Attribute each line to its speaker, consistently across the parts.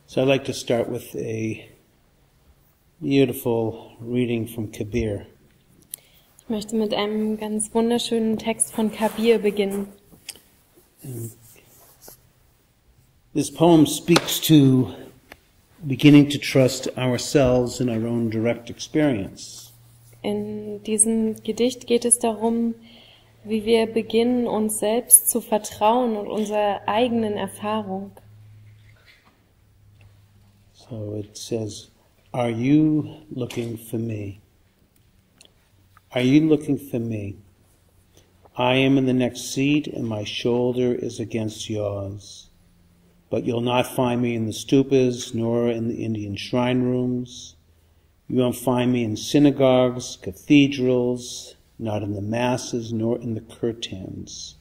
Speaker 1: So I'd like to start with a beautiful reading from Kabir.
Speaker 2: Ich möchte mit einem ganz wunderschönen Text von Kabir beginnen.
Speaker 1: This poem speaks to beginning to trust ourselves in our own direct experience.
Speaker 2: In diesem Gedicht geht es darum, wie wir beginnen, uns selbst zu vertrauen und unserer eigenen Erfahrung.
Speaker 1: So it says, are you looking for me? Are you looking for me? I am in the next seat and my shoulder is against yours. But you'll not find me in the stupas nor in the Indian shrine rooms. You won't find me in synagogues, cathedrals, not in the masses nor in the kirtans.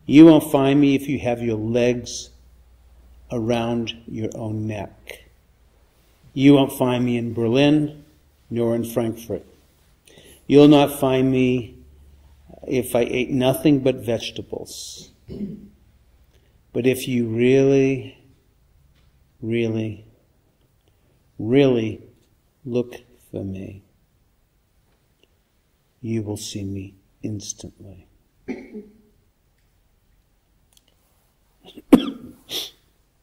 Speaker 1: You won't find me if you have your legs around your own neck. You won't find me in Berlin nor in Frankfurt. You'll not find me if I ate nothing but vegetables. But if you really, really, really look for me, you will see me instantly.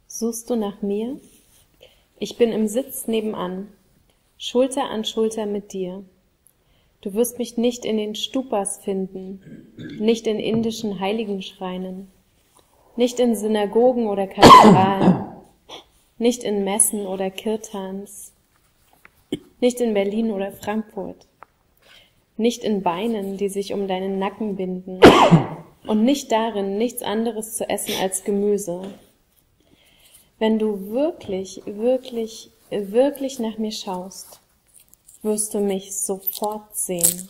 Speaker 2: Suchst du nach mir? Ich bin im Sitz nebenan, Schulter an Schulter mit dir. Du wirst mich nicht in den Stupas finden, nicht in indischen Heiligenschreinen, nicht in Synagogen oder Kathedralen, nicht in Messen oder Kirtans, nicht in Berlin oder Frankfurt, nicht in Beinen, die sich um deinen Nacken binden und nicht darin, nichts anderes zu essen als Gemüse. Wenn du wirklich, wirklich, wirklich nach mir schaust, wirst du mich sofort sehen.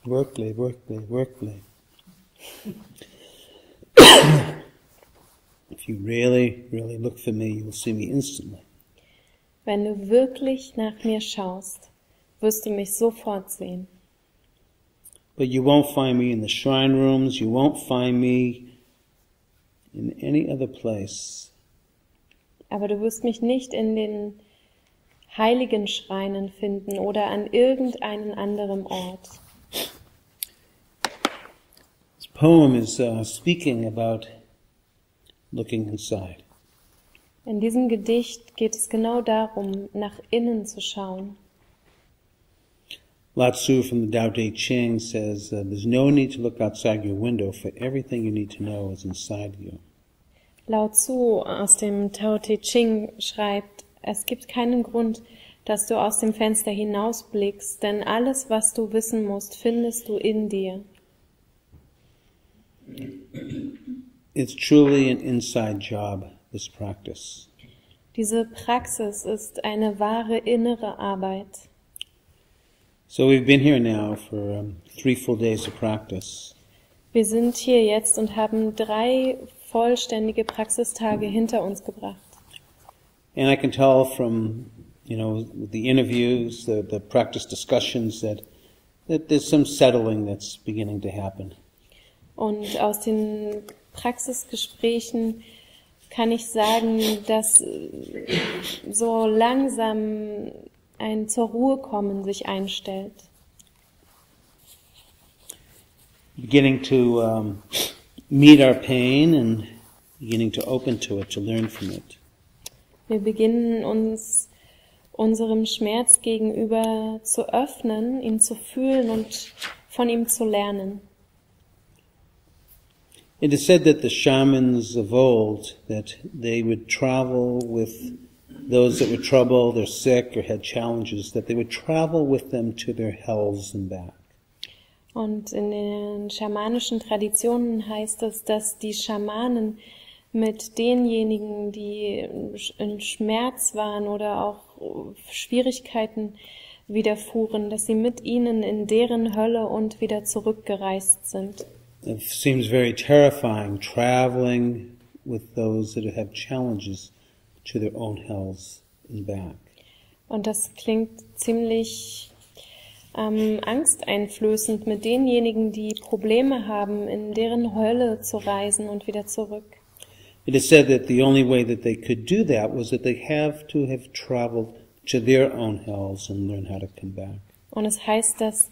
Speaker 1: Workly. If you really, really look for me, you will see me instantly.
Speaker 2: Wenn du wirklich nach mir schaust, wirst du mich sofort sehen.
Speaker 1: But you won't find me in the shrine rooms, you won't find me in any other place.
Speaker 2: Aber du wirst mich nicht in den heiligen Schreinen finden oder an irgendeinem anderen Ort.
Speaker 1: This poem is speaking about looking inside.
Speaker 2: In diesem Gedicht geht es genau darum, nach innen zu schauen.
Speaker 1: Lao Tzu from the Tao Te Ching says, there's no need to look outside your window, for everything you need to know is inside you.
Speaker 2: Lao Tzu aus dem Tao Te Ching schreibt, es gibt keinen Grund, dass du aus dem Fenster hinausblickst, denn alles, was du wissen musst, findest du in dir.
Speaker 1: It's truly an inside job, this practice.
Speaker 2: Diese Praxis ist eine wahre innere Arbeit.
Speaker 1: So we've been here now for 3 full days of practice.
Speaker 2: Wir sind hier jetzt und haben 3 vollständige Praxistage hinter uns gebracht.
Speaker 1: And I can tell from, the interviews, the practice discussions that there's some settling that's beginning to happen.
Speaker 2: Und aus den Praxisgesprächen kann ich sagen, dass so langsam ein zur Ruhe kommen sich einstellt.
Speaker 1: Beginning to meet our pain and beginning to open to it, to learn from it.
Speaker 2: Wir beginnen uns unserem Schmerz gegenüber zu öffnen, ihn zu fühlen und von ihm zu lernen.
Speaker 1: It is said that the shamans of old, that they would travel with those that were troubled or sick or had challenges, that they would travel with them to their hells and back.
Speaker 2: Und in den schamanischen Traditionen heißt es, dass die Schamanen mit denjenigen, die in Schmerz waren oder auch Schwierigkeiten widerfuhren, dass sie mit ihnen in deren Hölle und wieder zurückgereist sind.
Speaker 1: It seems very terrifying, traveling with those that have challenges to their own hells and back.
Speaker 2: Und das klingt ziemlich angsteinflößend, mit denjenigen, die Probleme haben, in deren Hölle zu reisen und wieder zurück.
Speaker 1: It is said that the only way that they could do that was that they have to have traveled to their own hells and learn how to come back.
Speaker 2: Und es heißt, dass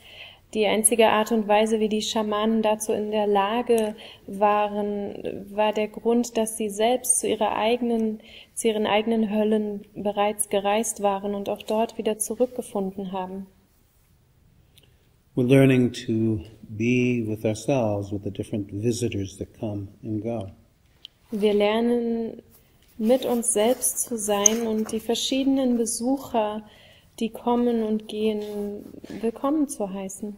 Speaker 2: die einzige Art und Weise, wie die Schamanen dazu in der Lage waren, war der Grund, dass sie selbst zu ihren eigenen Höllen bereits gereist waren und auch dort wieder zurückgefunden haben.
Speaker 1: We're learning to be with ourselves, with the different visitors that come and go.
Speaker 2: Wir lernen, mit uns selbst zu sein und die verschiedenen Besucher, die kommen und gehen, willkommen zu heißen.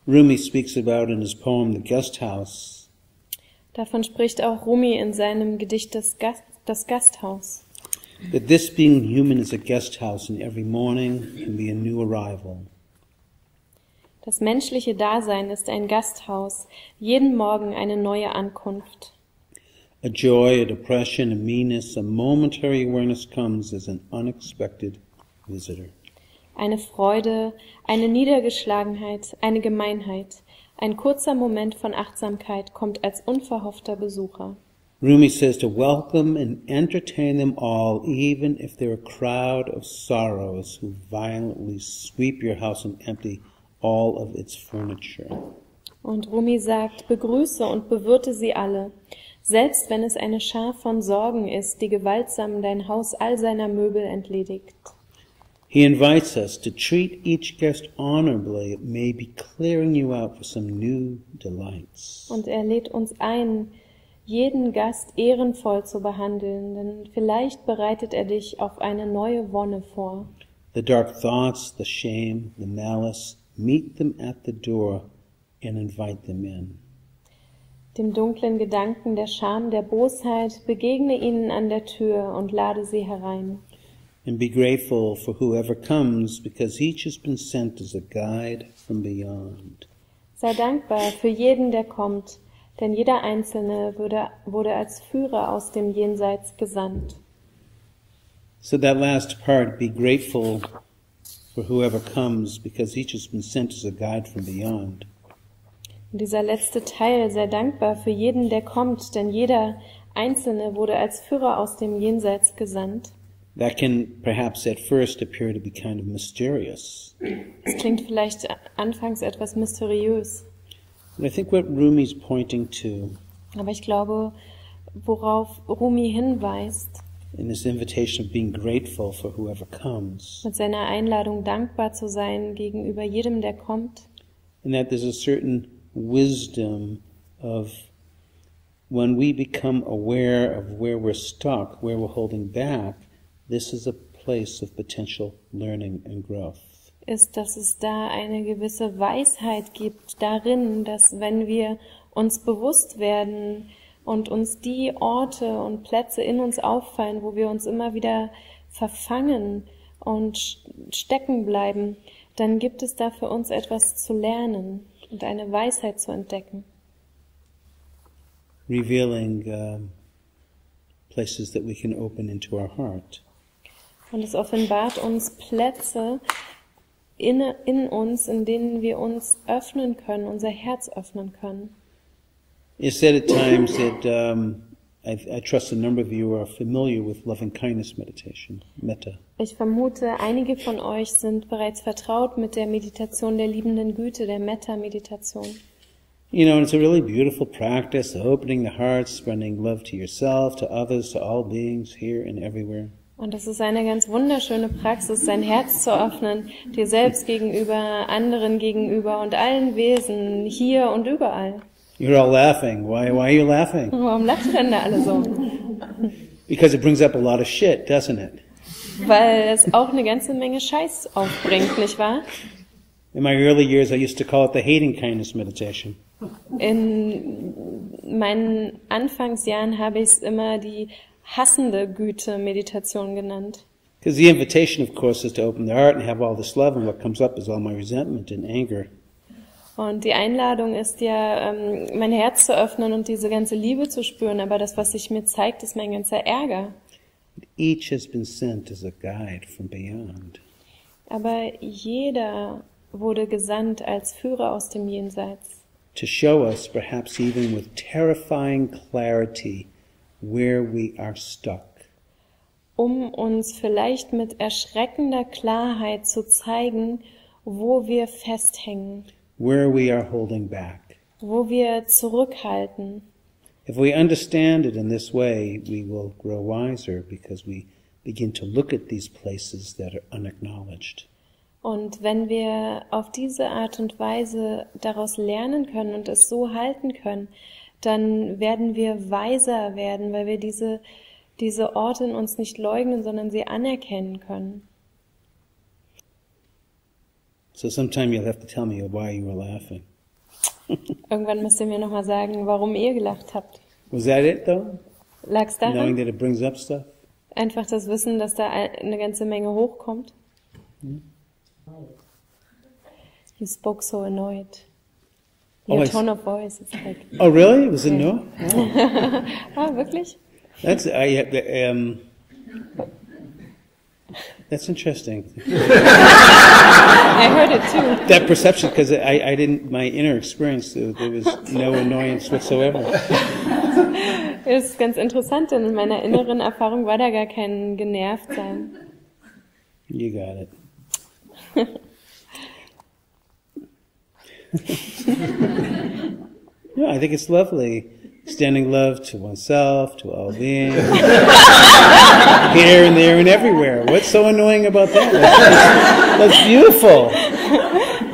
Speaker 1: Rumi speaks about in his poem The Guest House.
Speaker 2: Davon spricht auch Rumi in seinem Gedicht Das Gasthaus.
Speaker 1: That this being human is a guest house and every morning can be a new arrival.
Speaker 2: Das menschliche Dasein ist ein Gasthaus, jeden Morgen eine neue Ankunft.
Speaker 1: A joy, a depression, a meanness, a momentary awareness comes as an unexpected visitor.
Speaker 2: Eine Freude, eine Niedergeschlagenheit, eine Gemeinheit, ein kurzer Moment von Achtsamkeit kommt als unverhoffter Besucher.
Speaker 1: Rumi says to welcome and entertain them all, even if they're a crowd of sorrows who violently sweep your house and empty all of its furniture.
Speaker 2: Und Rumi sagt, begrüße und bewirte sie alle, selbst wenn es eine Schar von Sorgen ist, die gewaltsam dein Haus all seiner Möbel entledigt.
Speaker 1: He invites us to treat each guest honorably. It may be clearing you out for some new delights.
Speaker 2: Und er lädt uns ein, jeden Gast ehrenvoll zu behandeln, denn vielleicht bereitet er dich auf eine neue Wonne vor.
Speaker 1: The dark thoughts, the shame, the malice, meet them at the door and invite them in.
Speaker 2: Dem dunklen Gedanken, der Scham, der Bosheit, begegne ihnen an der Tür und lade sie herein.
Speaker 1: And be grateful for whoever comes, because each has been sent as a guide from beyond.
Speaker 2: Sei dankbar für jeden, der kommt, denn jeder Einzelne wurde als Führer aus dem Jenseits gesandt.
Speaker 1: So that last part, be grateful for whoever comes, because each has been sent as a guide from beyond.
Speaker 2: Und dieser letzte Teil, sei dankbar für jeden, der kommt, denn jeder Einzelne wurde als Führer aus dem Jenseits gesandt.
Speaker 1: That can perhaps at first appear to be kind of mysterious.
Speaker 2: Es klingt vielleicht anfangs etwas mysteriös.
Speaker 1: But I think what Rumi's pointing to
Speaker 2: Aber ich glaube, worauf Rumi hinweist,
Speaker 1: in this invitation of being grateful for whoever comes,
Speaker 2: mit seiner Einladung dankbar zu sein gegenüber jedem, der kommt,
Speaker 1: and that there's a certain wisdom of when we become aware of where we're stuck, where we're holding back, this is a place of potential learning and growth.
Speaker 2: Ist, dass es da eine gewisse Weisheit gibt darin, dass wenn wir uns bewusst werden und uns die Orte und Plätze in uns auffallen, wo wir uns immer wieder verfangen und stecken bleiben, dann gibt es da für uns etwas zu lernen und eine Weisheit zu entdecken.
Speaker 1: Revealing places that we can open into our heart.
Speaker 2: Und es offenbart uns Plätze in uns, in denen wir uns öffnen können, unser Herz öffnen können.
Speaker 1: It's said at times that I trust a number of you are familiar with loving kindness meditation, metta.
Speaker 2: Ich vermute, einige von euch sind bereits vertraut mit der Meditation der liebenden Güte, der Metta-Meditation.
Speaker 1: You know, it's a really beautiful practice, opening the heart, spreading love to yourself, to others, to all beings, here and everywhere.
Speaker 2: Und es ist eine ganz wunderschöne Praxis, sein Herz zu öffnen, dir selbst gegenüber, anderen gegenüber und allen Wesen, hier und überall.
Speaker 1: You're all laughing. Why are you laughing?
Speaker 2: Warum lacht ihr denn da alle so?
Speaker 1: Because it brings up a lot of shit, doesn't it?
Speaker 2: Weil es auch eine ganze Menge Scheiß aufbringt, nicht wahr?
Speaker 1: In my early years, I used to call it the hating kindness meditation.
Speaker 2: In meinen Anfangsjahren habe ich es immer die hassende Güte-Meditation genannt.
Speaker 1: Because the invitation, of course, is to open the heart and have all this love, and what comes up is all my resentment and anger.
Speaker 2: Und die Einladung ist ja, mein Herz zu öffnen und diese ganze Liebe zu spüren, aber das, was sich mir zeigt, ist mein ganzer Ärger.
Speaker 1: Each has been sent as a guide from beyond.
Speaker 2: Aber jeder wurde gesandt als Führer aus dem Jenseits,
Speaker 1: to show us, perhaps even with terrifying clarity, where we are stuck.
Speaker 2: um uns vielleicht mit erschreckender Klarheit zu zeigen, wo wir festhängen,
Speaker 1: Where we are holding back.
Speaker 2: wo wir zurückhalten.
Speaker 1: If we understand it in this way, we will grow wiser because we begin to look at these places that are unacknowledged.
Speaker 2: Und wenn wir auf diese Art und Weise daraus lernen können und es so halten können, dann werden wir weiser werden, weil wir diese Orte in uns nicht leugnen, sondern sie anerkennen können.
Speaker 1: So sometime you'll have to tell me why you were laughing.
Speaker 2: Irgendwann müsst ihr mir nochmal sagen, warum ihr gelacht habt.
Speaker 1: Was that it, though?
Speaker 2: Lag's
Speaker 1: Knowing
Speaker 2: daran?
Speaker 1: that it brings up stuff?
Speaker 2: Einfach das Wissen, dass da eine ganze Menge hochkommt? You spoke so annoyed.
Speaker 1: Oh,
Speaker 2: Your
Speaker 1: I
Speaker 2: tone of voice is like...
Speaker 1: Oh, really? Was it no?
Speaker 2: Ah, wirklich?
Speaker 1: That's that's interesting.
Speaker 2: I heard it too.
Speaker 1: That perception, because I didn't. My inner experience, there was no annoyance whatsoever.
Speaker 2: Das ist ganz interessant, denn in meiner inneren Erfahrung war da gar kein Genervtsein.
Speaker 1: You got it. No, I think it's lovely. Extending love to oneself, to all beings, here and there and everywhere. What's so annoying about that? That's beautiful.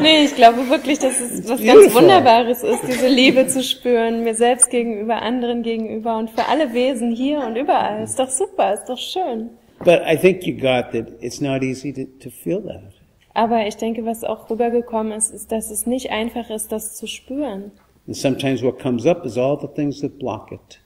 Speaker 2: Nee, ich glaube wirklich, dass es was ganz Wunderbares ist, diese Liebe zu spüren, mir selbst gegenüber, anderen gegenüber und für alle Wesen hier und überall. Ist doch super, ist doch schön.
Speaker 1: But I think you got that it's not easy to feel that.
Speaker 2: Aber ich denke, was auch rübergekommen ist, ist, dass es nicht einfach ist, das zu spüren.
Speaker 1: And sometimes what comes up is all the things that block it.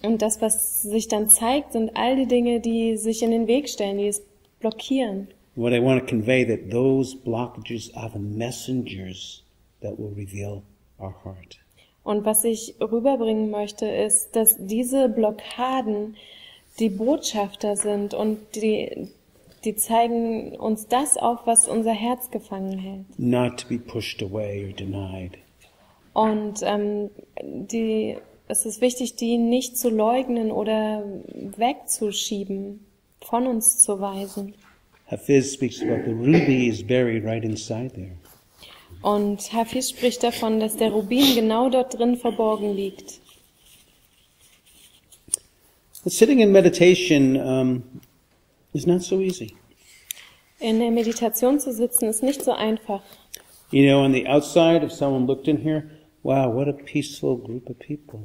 Speaker 2: Und das, was sich dann zeigt, sind all die Dinge, die sich in den Weg stellen, die es blockieren.
Speaker 1: What I want to convey, that those blockages are the messengers that will reveal our heart.
Speaker 2: Und was ich rüberbringen möchte, ist, dass diese Blockaden die Botschafter sind und die zeigen uns das auf, was unser Herz gefangen hält.
Speaker 1: Not to be pushed away or denied.
Speaker 2: Und es ist wichtig, die nicht zu leugnen oder wegzuschieben, von uns zu weisen.
Speaker 1: Hafiz speaks about the ruby is buried right inside there.
Speaker 2: Und Hafiz spricht davon, dass der Rubin genau dort drin verborgen liegt.
Speaker 1: But sitting in meditation is not so easy.
Speaker 2: In der Meditation zu sitzen ist nicht so einfach.
Speaker 1: You know, on the outside, if someone looked in here, wow, what a peaceful group of people.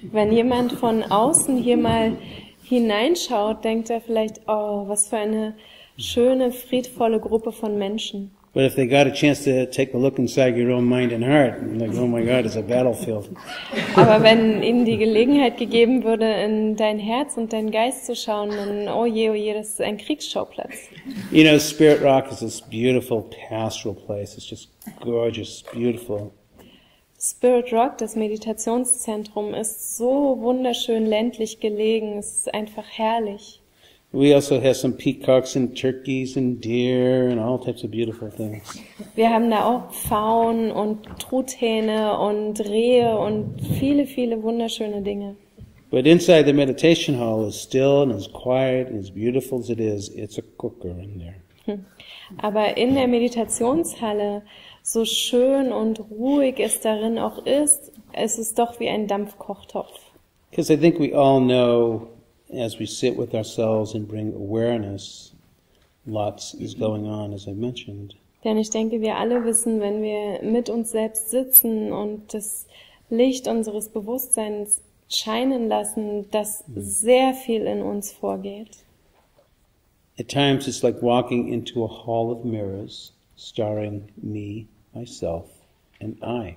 Speaker 2: Wenn jemand von außen hier mal hineinschaut, denkt er vielleicht, oh, was für eine schöne, friedvolle Gruppe von Menschen.
Speaker 1: But if they got a chance to take a look inside your own mind and heart, like, oh my God, it's a battlefield.
Speaker 2: Aber wenn ihnen die Gelegenheit gegeben würde, in dein Herz und deinen Geist zu schauen, dann, oh je, das ist ein Kriegsschauplatz.
Speaker 1: You know, Spirit Rock is this beautiful pastoral place. It's just gorgeous, beautiful.
Speaker 2: Spirit Rock, das Meditationszentrum, ist so wunderschön ländlich gelegen. Es ist einfach herrlich.
Speaker 1: We also have some peacocks and turkeys and deer and all types of beautiful things.
Speaker 2: Wir haben da auch Pfauen und Truthähne und Rehe und viele, viele wunderschöne Dinge.
Speaker 1: But inside the meditation hall, as still and as quiet and as beautiful as it is, it's a cooker in there.
Speaker 2: Aber in der Meditationshalle, so schön und ruhig es darin auch ist es doch wie ein Dampfkochtopf.
Speaker 1: Because I think we all know, as we sit with ourselves and bring awareness, lots is going on, as I mentioned.
Speaker 2: Denn ich denke, wir alle wissen, wenn wir mit uns selbst sitzen und das Licht unseres Bewusstseins scheinen lassen, dass sehr viel in uns vorgeht.
Speaker 1: At times it's like walking into a hall of mirrors, starring me, myself, and I.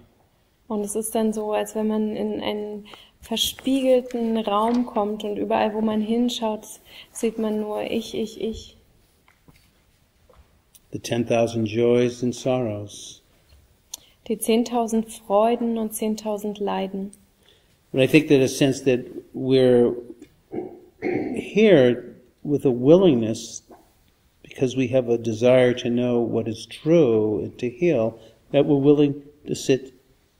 Speaker 2: Und es ist dann so, als wenn man in einen verspiegelten Raum kommt und überall, wo man hinschaut, sieht man nur ich.
Speaker 1: The 10,000 joys and sorrows.
Speaker 2: Die 10.000 Freuden und 10.000 Leiden.
Speaker 1: But I think that a sense that we're here with a willingness, because we have a desire to know what is true and to heal, that we're willing to sit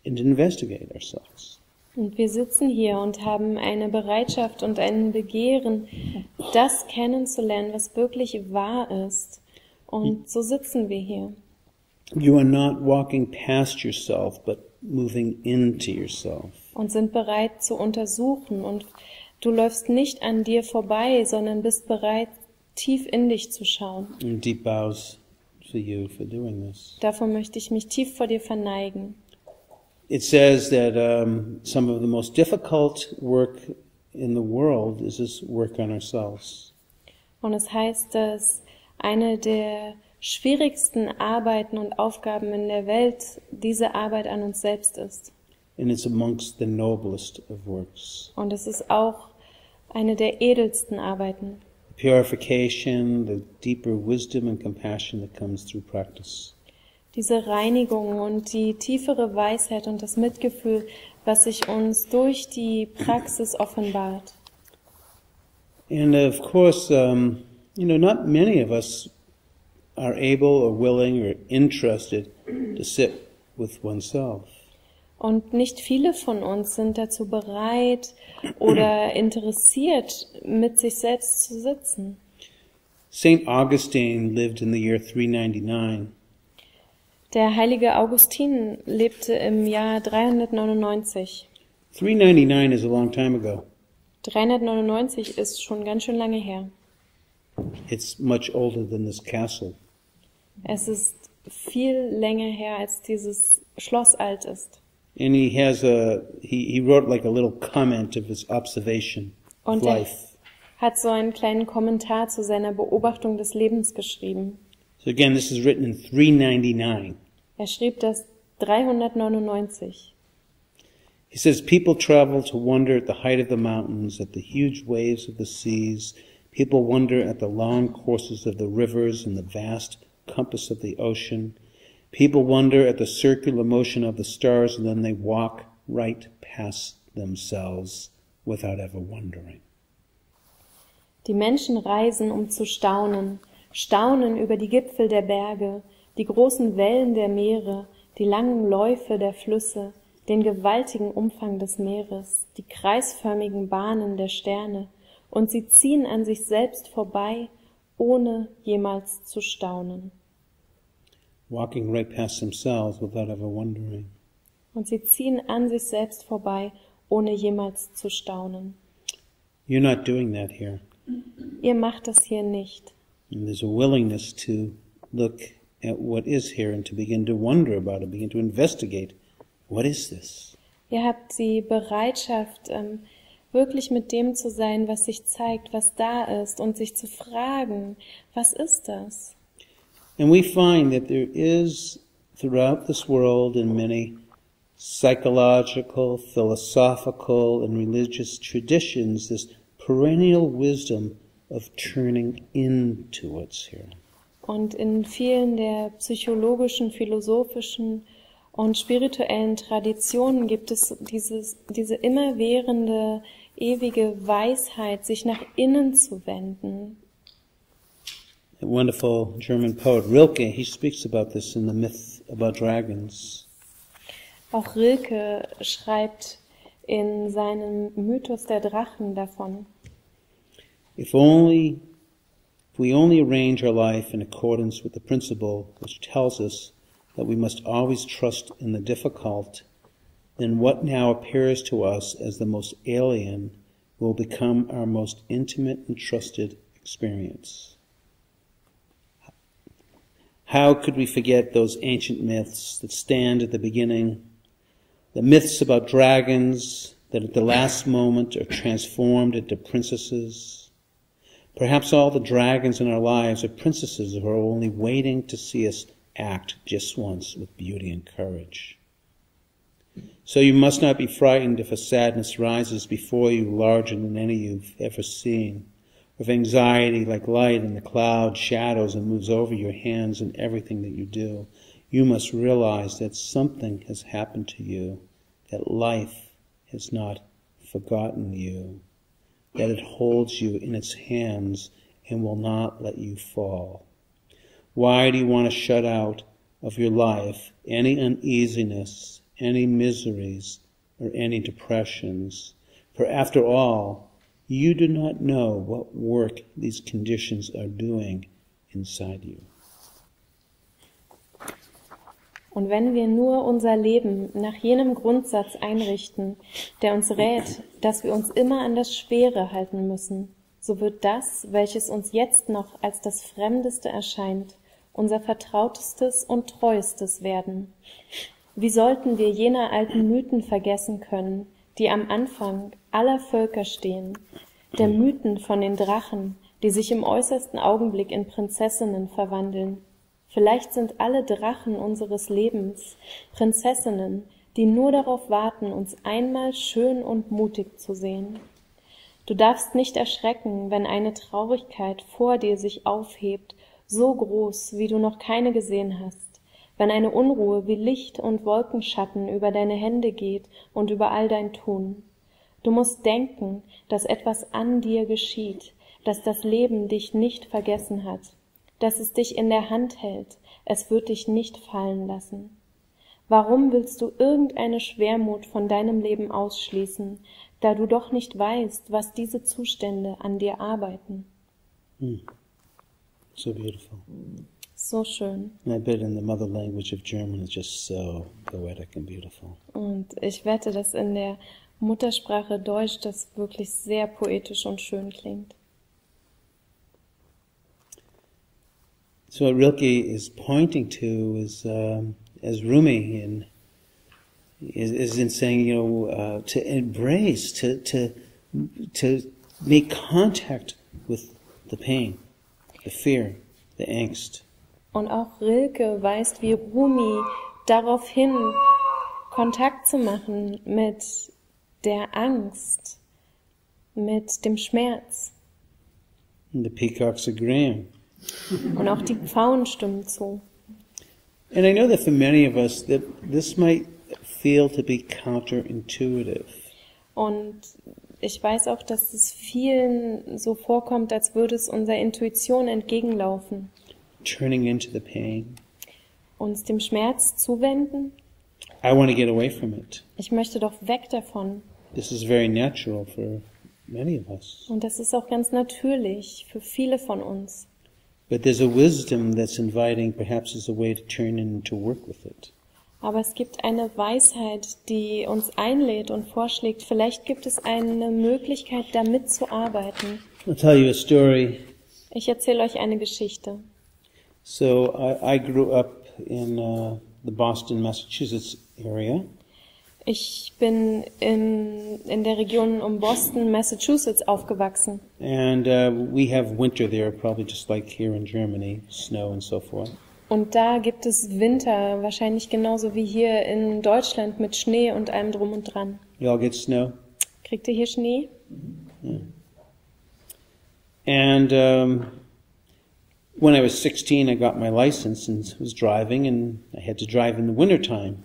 Speaker 1: and investigate ourselves.
Speaker 2: Und wir sitzen hier und haben eine Bereitschaft und ein Begehren, das kennenzulernen, was wirklich wahr ist. Und so sitzen wir hier.
Speaker 1: You are not walking past yourself, but moving into yourself.
Speaker 2: Und sind bereit zu untersuchen. Und du läufst nicht an dir vorbei, sondern bist bereit, tief in dich zu schauen.
Speaker 1: And deep bows to you for doing this.
Speaker 2: Davor möchte ich mich tief vor dir verneigen.
Speaker 1: It says that some of the most difficult work in the world is this work on ourselves.
Speaker 2: Und es heißt, dass eine der schwierigsten Arbeiten und Aufgaben in der Welt diese Arbeit an uns selbst ist.
Speaker 1: And it's amongst the noblest of works.
Speaker 2: Und es ist auch eine der edelsten Arbeiten.
Speaker 1: Purification, the deeper wisdom and compassion that comes through practice.
Speaker 2: Diese Reinigung und die tiefere Weisheit und das Mitgefühl, was sich uns durch die Praxis offenbart.
Speaker 1: And of course, not many of us are able or willing or interested to sit with oneself.
Speaker 2: Und nicht viele von uns sind dazu bereit oder interessiert, mit sich selbst zu sitzen.
Speaker 1: St. Augustine lived in the year 399.
Speaker 2: Der heilige Augustin lebte im Jahr 399.
Speaker 1: 399 is a long time ago.
Speaker 2: 399 ist schon ganz schön lange her.
Speaker 1: It's much older than this castle.
Speaker 2: Es ist viel länger her, als dieses Schloss alt ist.
Speaker 1: And he has he wrote like a little comment of his observation of
Speaker 2: Und er
Speaker 1: life.
Speaker 2: hat so einen kleinen Kommentar zu seiner Beobachtung des Lebens geschrieben.
Speaker 1: So again, this is written in 399.
Speaker 2: Er schrieb das 399.
Speaker 1: He says, people travel to wonder at the height of the mountains, at the huge waves of the seas. People wonder at the long courses of the rivers and the vast compass of the ocean. People wonder at the circular motion of the stars, and then they walk right past themselves without ever wondering.
Speaker 2: Die Menschen reisen, um zu staunen. Staunen über die Gipfel der Berge, die großen Wellen der Meere, die langen Läufe der Flüsse, den gewaltigen Umfang des Meeres, die kreisförmigen Bahnen der Sterne, und sie ziehen an sich selbst vorbei, ohne jemals zu staunen.
Speaker 1: Walking right past themselves without ever wondering.
Speaker 2: Und sie ziehen an sich selbst vorbei, ohne jemals zu staunen.
Speaker 1: You're not doing that here.
Speaker 2: Ihr macht das hier nicht.
Speaker 1: And there's a willingness to look at what is here and to begin to wonder about it, begin to investigate. What is this?
Speaker 2: Ihr habt die Bereitschaft, wirklich mit dem zu sein, was sich zeigt, was da ist, und sich zu fragen, was ist das?
Speaker 1: And we find that there is, throughout this world, in many psychological, philosophical, and religious traditions, this perennial wisdom of turning into what's here.
Speaker 2: Und in vielen der psychologischen, philosophischen und spirituellen Traditionen gibt es diese immerwährende, ewige Weisheit, sich nach innen zu wenden.
Speaker 1: A wonderful German poet, Rilke, he speaks about this in the myth about dragons.
Speaker 2: Auch Rilke schreibt in seinem Mythos der Drachen davon.
Speaker 1: If we only arrange our life in accordance with the principle which tells us that we must always trust in the difficult, then what now appears to us as the most alien will become our most intimate and trusted experience. How could we forget those ancient myths that stand at the beginning, the myths about dragons that at the last moment are transformed into princesses? Perhaps all the dragons in our lives are princesses who are only waiting to see us act just once with beauty and courage. So you must not be frightened if a sadness rises before you larger than any you've ever seen, or if anxiety like light in the cloud shadows and moves over your hands and everything that you do. You must realize that something has happened to you, that life has not forgotten you, that it holds you in its hands and will not let you fall. Why do you want to shut out of your life any uneasiness, any miseries, or any depressions? For after all, you do not know what work these conditions are doing inside you.
Speaker 2: Und wenn wir nur unser Leben nach jenem Grundsatz einrichten, der uns rät, dass wir uns immer an das Schwere halten müssen, so wird das, welches uns jetzt noch als das Fremdeste erscheint, unser Vertrautestes und Treuestes werden. Wie sollten wir jene alten Mythen vergessen können, die am Anfang aller Völker stehen, der Mythen von den Drachen, die sich im äußersten Augenblick in Prinzessinnen verwandeln. Vielleicht sind alle Drachen unseres Lebens Prinzessinnen, die nur darauf warten, uns einmal schön und mutig zu sehen. Du darfst nicht erschrecken, wenn eine Traurigkeit vor dir sich aufhebt, so groß, wie du noch keine gesehen hast, wenn eine Unruhe wie Licht und Wolkenschatten über deine Hände geht und über all dein Tun. Du musst denken, dass etwas an dir geschieht, dass das Leben dich nicht vergessen hat, dass es dich in der Hand hält, es wird dich nicht fallen lassen. Warum willst du irgendeine Schwermut von deinem Leben ausschließen, da du doch nicht weißt, was diese Zustände an dir arbeiten?
Speaker 1: So beautiful.
Speaker 2: So schön.
Speaker 1: And I bet in the mother language of German is just so poetic and beautiful.
Speaker 2: Und ich wette, dass in der Muttersprache Deutsch das wirklich sehr poetisch und schön klingt.
Speaker 1: So what Rilke is pointing to is, as Rumi is in saying, to embrace, to make contact with the pain, the fear, the angst.
Speaker 2: Und auch Rilke weist wie Rumi darauf hin, Kontakt zu machen mit der Angst, mit dem Schmerz.
Speaker 1: And the peacocks agreeing.
Speaker 2: Und auch die Pfauen stimmen zu.
Speaker 1: And I know that for many of us that this might feel to be counterintuitive.
Speaker 2: Und ich weiß auch, dass es vielen so vorkommt, als würde es unserer Intuition entgegenlaufen.
Speaker 1: Turning into the pain.
Speaker 2: Uns dem Schmerz zuwenden.
Speaker 1: I want to get away from it.
Speaker 2: Ich möchte doch weg davon.
Speaker 1: This is very natural for many of us.
Speaker 2: Und das ist auch ganz natürlich für viele von uns.
Speaker 1: But there's a wisdom that's inviting, perhaps as a way to turn in and to work with it.
Speaker 2: Aber es gibt eine Weisheit, die uns einlädt und vorschlägt, vielleicht gibt es eine Möglichkeit, damit zu arbeiten.
Speaker 1: I'll tell you a story.
Speaker 2: Ich erzähle euch eine Geschichte.
Speaker 1: So I grew up in the Boston, Massachusetts area.
Speaker 2: Ich bin in der Region um Boston, Massachusetts aufgewachsen.
Speaker 1: And we have winter there, probably just like here in Germany, snow and so forth.
Speaker 2: Und da gibt es Winter, wahrscheinlich genauso wie hier in Deutschland mit Schnee und allem drum und dran.
Speaker 1: You all get snow?
Speaker 2: Kriegt ihr hier Schnee?
Speaker 1: Yeah. And when I was 16, I got my license and was driving, and I had to drive in the wintertime.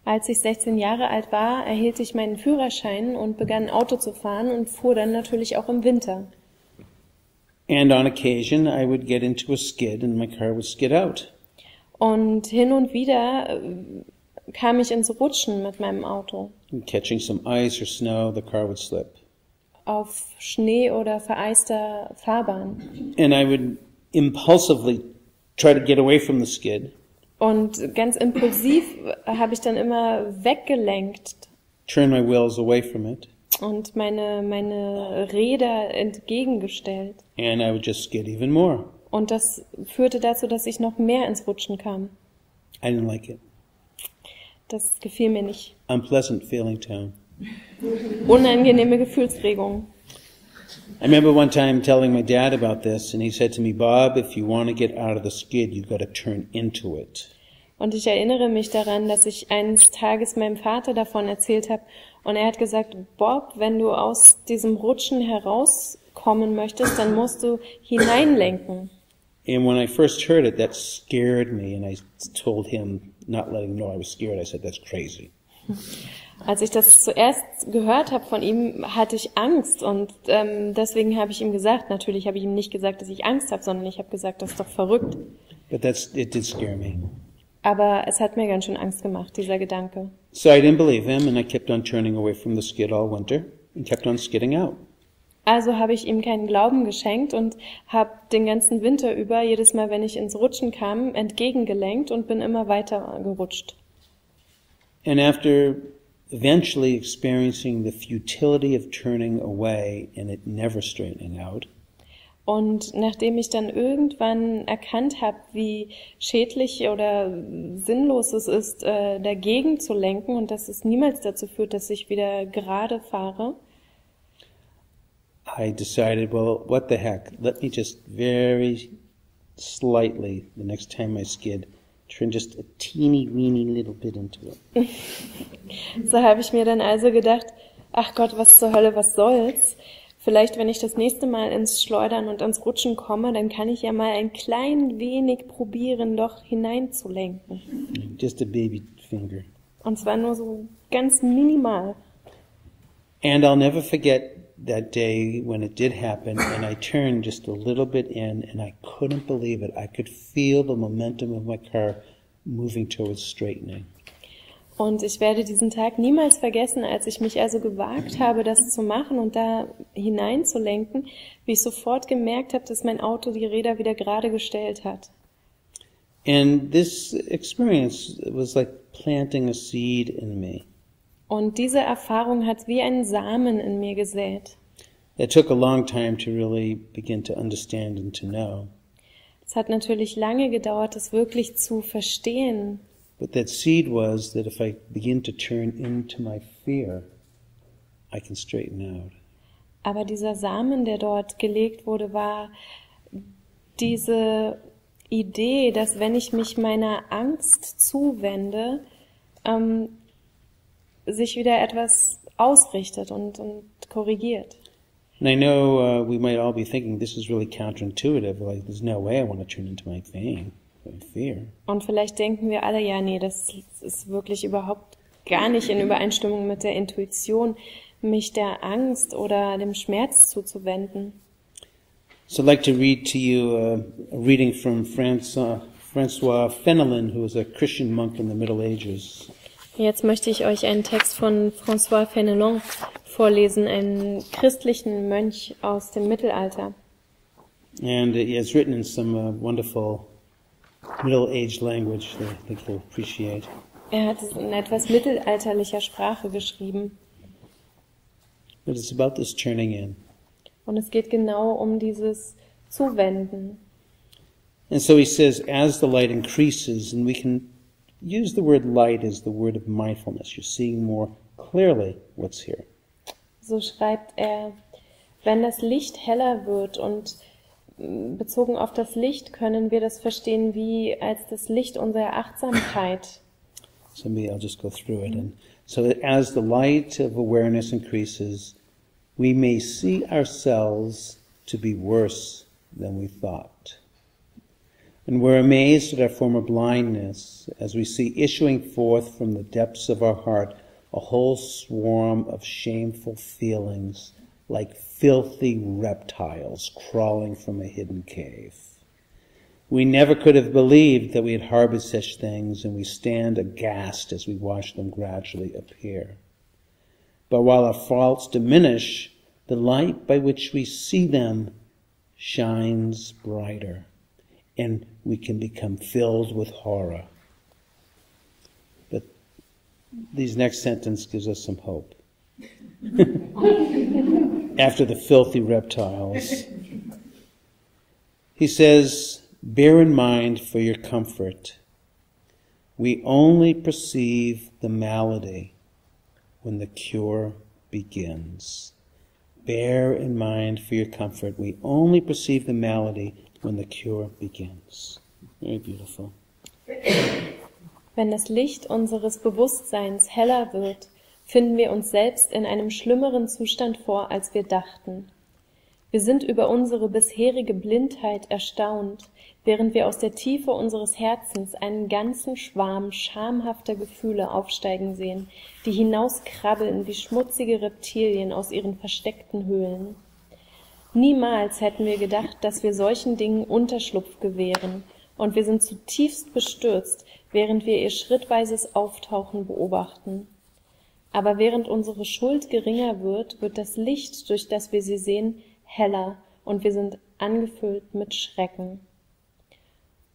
Speaker 2: Als ich 16 Jahre alt war, erhielt ich meinen Führerschein und begann Auto zu fahren und fuhr dann natürlich auch im Winter.
Speaker 1: And on occasion, I would get into a skid and my car would skid out.
Speaker 2: Und hin und wieder kam ich ins Rutschen mit meinem Auto.
Speaker 1: And catching some ice or snow, the car would slip.
Speaker 2: Auf Schnee oder vereister Fahrbahn.
Speaker 1: And I would impulsively try to get away from the skid.
Speaker 2: Und ganz impulsiv habe ich dann immer weggelenkt.
Speaker 1: Turn my wheels away from it.
Speaker 2: Und meine Räder entgegengestellt.
Speaker 1: And I would just skid even more.
Speaker 2: Und das führte dazu, dass ich noch mehr ins Rutschen kam.
Speaker 1: I didn't like it.
Speaker 2: Das gefiel mir nicht.
Speaker 1: Unpleasant feeling tone.
Speaker 2: Unangenehme Gefühlsregung.
Speaker 1: I remember one time telling my dad about this, and he said to me, Bob, if you want to get out of the skid, you've got to turn into it.
Speaker 2: Und ich erinnere mich daran, dass ich eines Tages meinem Vater davon erzählt habe, und er hat gesagt, Bob, wenn du aus diesem Rutschen herauskommen möchtest, dann musst du hineinlenken.
Speaker 1: And when I first heard it, that scared me, and I told him, not letting him know I was scared, I said, that's crazy.
Speaker 2: Als ich das zuerst gehört habe von ihm, hatte ich Angst, und deswegen habe ich ihm gesagt, natürlich habe ich ihm nicht gesagt, dass ich Angst habe, sondern ich habe gesagt, das ist doch verrückt.
Speaker 1: But it did scare me.
Speaker 2: Aber es hat mir ganz schön Angst gemacht, dieser Gedanke.
Speaker 1: So I didn't believe him, and I kept on turning away from the skid all winter and kept on skidding out.
Speaker 2: Also habe ich ihm keinen Glauben geschenkt und habe den ganzen Winter über, jedes Mal, wenn ich ins Rutschen kam, entgegengelenkt und bin immer weiter gerutscht.
Speaker 1: And after eventually experiencing the futility of turning away and it never straightening out,
Speaker 2: und nachdem ich dann irgendwann erkannt habe, wie schädlich oder sinnlos es ist, dagegen zu lenken und dass es niemals dazu führt, dass ich wieder gerade fahre,
Speaker 1: I decided, well, what the heck, let me just very slightly, the next time I skid, turn just a teeny weeny little bit into it.
Speaker 2: So habe ich mir dann also gedacht, ach Gott, was zur Hölle, was soll's? Vielleicht, wenn ich das nächste Mal ins Schleudern und ans Rutschen komme, dann kann ich ja mal ein klein wenig probieren, doch hineinzulenken.
Speaker 1: Just a baby finger.
Speaker 2: Und zwar nur so ganz minimal.
Speaker 1: And I'll never forget that day when it did happen and I turned just a little bit in and I couldn't believe it. I could feel the momentum of my car moving towards straightening.
Speaker 2: Und ich werde diesen Tag niemals vergessen, als ich mich also gewagt habe, das zu machen und da hineinzulenken, wie ich sofort gemerkt habe, dass mein Auto die Räder wieder gerade gestellt hat.
Speaker 1: And this experience was like planting a seed in me.
Speaker 2: Und diese Erfahrung hat wie einen Samen in mir gesät.
Speaker 1: It took a long time to really begin to understand and to know.
Speaker 2: Es hat natürlich lange gedauert, das wirklich zu verstehen.
Speaker 1: But that seed was that if I begin to turn into my fear, I can straighten out.
Speaker 2: Aber dieser Samen, der dort gelegt wurde, war diese Idee, dass wenn ich mich meiner Angst zuwende, sich wieder etwas ausrichtet und korrigiert.
Speaker 1: And I know we might all be thinking this is really counterintuitive, like there's no way I want to turn into my pain. Fear.
Speaker 2: Und vielleicht denken wir alle, ja, nee, das ist wirklich überhaupt gar nicht in Übereinstimmung mit der Intuition, mich der Angst oder dem Schmerz zuzuwenden.
Speaker 1: So I'd like to read to you a reading from François Fenelon, who was a Christian monk in the Middle Ages.
Speaker 2: Jetzt möchte ich euch einen Text von François Fenelon vorlesen, einen christlichen Mönch aus dem Mittelalter.
Speaker 1: And it's written in some wonderful middle-aged language that I think you'll appreciate.
Speaker 2: Er hat es in etwas mittelalterlicher Sprache geschrieben.
Speaker 1: But it's about this turning in.
Speaker 2: Und es geht genau um dieses Zuwenden.
Speaker 1: And so he says, as the light increases, and we can use the word light as the word of mindfulness. You're seeing more clearly what's here.
Speaker 2: So schreibt er, wenn das Licht heller wird und bezogen auf das Licht können wir das verstehen wie als das Licht unserer Achtsamkeit.
Speaker 1: So maybe I'll just go through it. And so as the light of awareness increases, we may see ourselves to be worse than we thought. And we're amazed at our former blindness as we see issuing forth from the depths of our heart a whole swarm of shameful feelings like filthy reptiles crawling from a hidden cave. We never could have believed that we had harbored such things, and we stand aghast as we watch them gradually appear. But while our faults diminish, the light by which we see them shines brighter, and we can become filled with horror. But these next sentence gives us some hope. After the filthy reptiles, he says, bear in mind for your comfort, we only perceive the malady when the cure begins. Bear in mind for your comfort, we only perceive the malady when the cure begins. Very beautiful.
Speaker 2: Wenn das Licht unseres Bewusstseins heller wird, finden wir uns selbst in einem schlimmeren Zustand vor, als wir dachten. Wir sind über unsere bisherige Blindheit erstaunt, während wir aus der Tiefe unseres Herzens einen ganzen Schwarm schamhafter Gefühle aufsteigen sehen, die hinauskrabbeln wie schmutzige Reptilien aus ihren versteckten Höhlen. Niemals hätten wir gedacht, dass wir solchen Dingen Unterschlupf gewähren und wir sind zutiefst bestürzt, während wir ihr schrittweises Auftauchen beobachten. Aber während unsere Schuld geringer wird, wird das Licht, durch das wir sie sehen, heller und wir sind angefüllt mit Schrecken.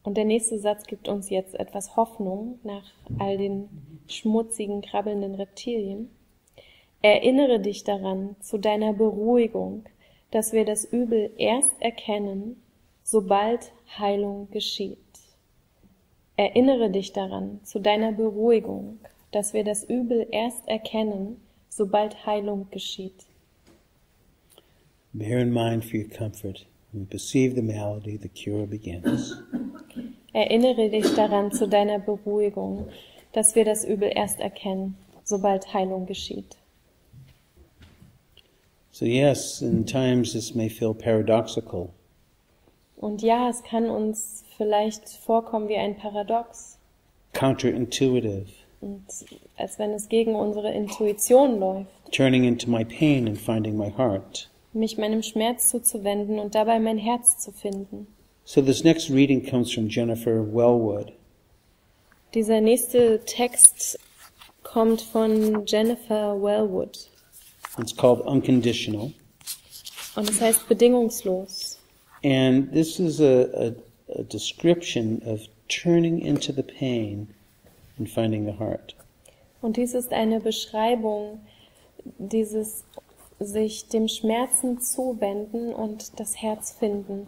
Speaker 2: Und der nächste Satz gibt uns jetzt etwas Hoffnung nach all den schmutzigen, krabbelnden Reptilien. Erinnere dich daran, zu deiner Beruhigung, dass wir das Übel erst erkennen, sobald Heilung geschieht. Erinnere dich daran, zu deiner Beruhigung, dass wir das Übel erst erkennen, sobald Heilung geschieht.
Speaker 1: Bear in mind for your comfort, when we perceive the malady, the cure begins.
Speaker 2: Erinnere dich daran, zu deiner Beruhigung, dass wir das Übel erst erkennen, sobald Heilung geschieht.
Speaker 1: So yes, in times this may feel paradoxical.
Speaker 2: Und ja, es kann uns vielleicht vorkommen wie ein Paradox.
Speaker 1: Counterintuitive.
Speaker 2: Und als wenn es gegen unsere Intuition läuft.
Speaker 1: Turning into my pain and finding my heart.
Speaker 2: Mich meinem Schmerz zuzuwenden und dabei mein Herz zu finden.
Speaker 1: So this next reading comes from Jennifer Wellwood.
Speaker 2: Dieser nächste Text kommt von Jennifer Wellwood.
Speaker 1: It's called Unconditional.
Speaker 2: Und es heißt bedingungslos.
Speaker 1: And this is a description of turning into the pain and finding the heart.
Speaker 2: Und dies ist eine Beschreibung dieses sich dem Schmerzen zuwenden und das Herz finden.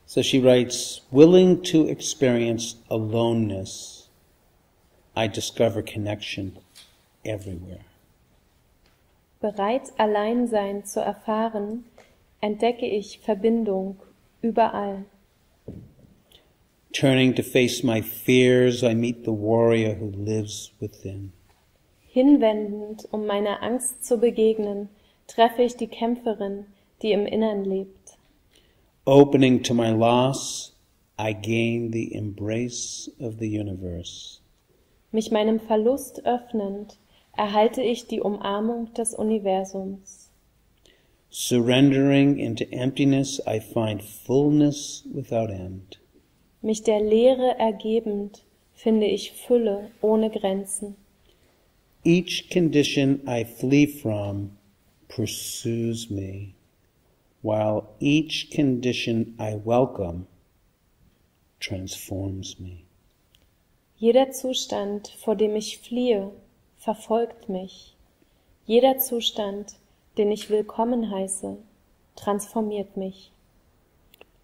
Speaker 1: So she writes, willing to experience aloneness, I discover connection everywhere.
Speaker 2: Bereit, Alleinsein zu erfahren, entdecke ich Verbindung überall.
Speaker 1: Turning to face my fears, I meet the warrior who lives within.
Speaker 2: Hinwendend, um meiner Angst zu begegnen, treffe ich die Kämpferin, die im Innern lebt.
Speaker 1: Opening to my loss, I gain the embrace of the universe.
Speaker 2: Mich meinem Verlust öffnend, erhalte ich die Umarmung des Universums.
Speaker 1: Surrendering into emptiness, I find fullness without end.
Speaker 2: Mich der Leere ergebend, finde ich Fülle ohne Grenzen.
Speaker 1: Each condition I flee from pursues me, while each condition I welcome transforms me.
Speaker 2: Jeder Zustand, vor dem ich fliehe, verfolgt mich. Jeder Zustand, den ich willkommen heiße, transformiert mich.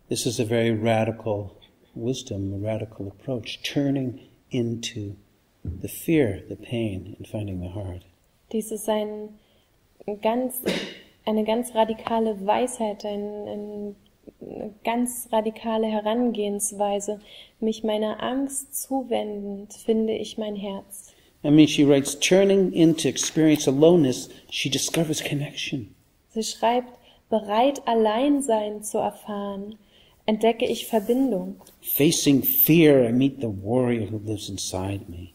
Speaker 1: This is a very radical wisdom, a radical approach, turning into the fear, the pain, and finding the heart.
Speaker 2: Dies ist eine ganz radikale Weisheit, eine ganz radikale Herangehensweise. Mich meiner Angst zuwendend, finde ich mein Herz.
Speaker 1: I mean, she writes, turning into experience aloneness, she discovers connection.
Speaker 2: Sie schreibt, bereit, Alleinsein zu erfahren, entdecke ich Verbindung.
Speaker 1: Facing fear, I meet the warrior who lives inside me.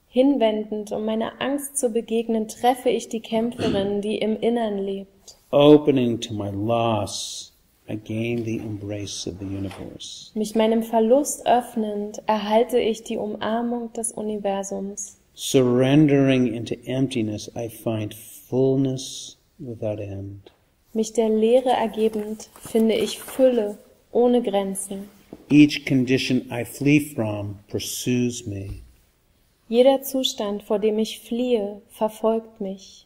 Speaker 2: Hinwendend, um meiner Angst zu begegnen, treffe ich die Kämpferin, die im Innern lebt.
Speaker 1: Opening to my loss, I gain the embrace of the universe.
Speaker 2: Mich meinem Verlust öffnend, erhalte ich die Umarmung des Universums.
Speaker 1: Surrendering into emptiness, I find fullness without end.
Speaker 2: Mich der Leere ergebend, finde ich Fülle ohne Grenzen.
Speaker 1: Each condition I flee from pursues me.
Speaker 2: Jeder Zustand, vor dem ich fliehe, verfolgt mich.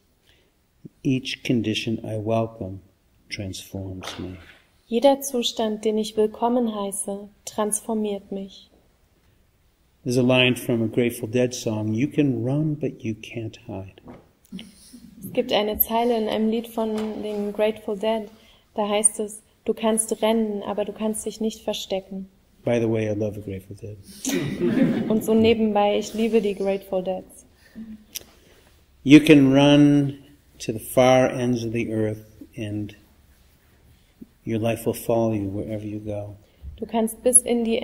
Speaker 1: Each condition I welcome transforms me.
Speaker 2: Jeder Zustand, den ich willkommen heiße, transformiert mich.
Speaker 1: There's a line from a Grateful Dead song, you can run, but you can't hide.
Speaker 2: Es gibt eine Zeile in einem Lied von den Grateful Dead, da heißt es, du kannst rennen, aber du kannst dich nicht verstecken.
Speaker 1: By the way, I love the Grateful Dead.
Speaker 2: Und so nebenbei, ich liebe die Grateful Dead.
Speaker 1: You can run to the far ends of the earth and your life will follow you wherever you go.
Speaker 2: Du kannst bis in die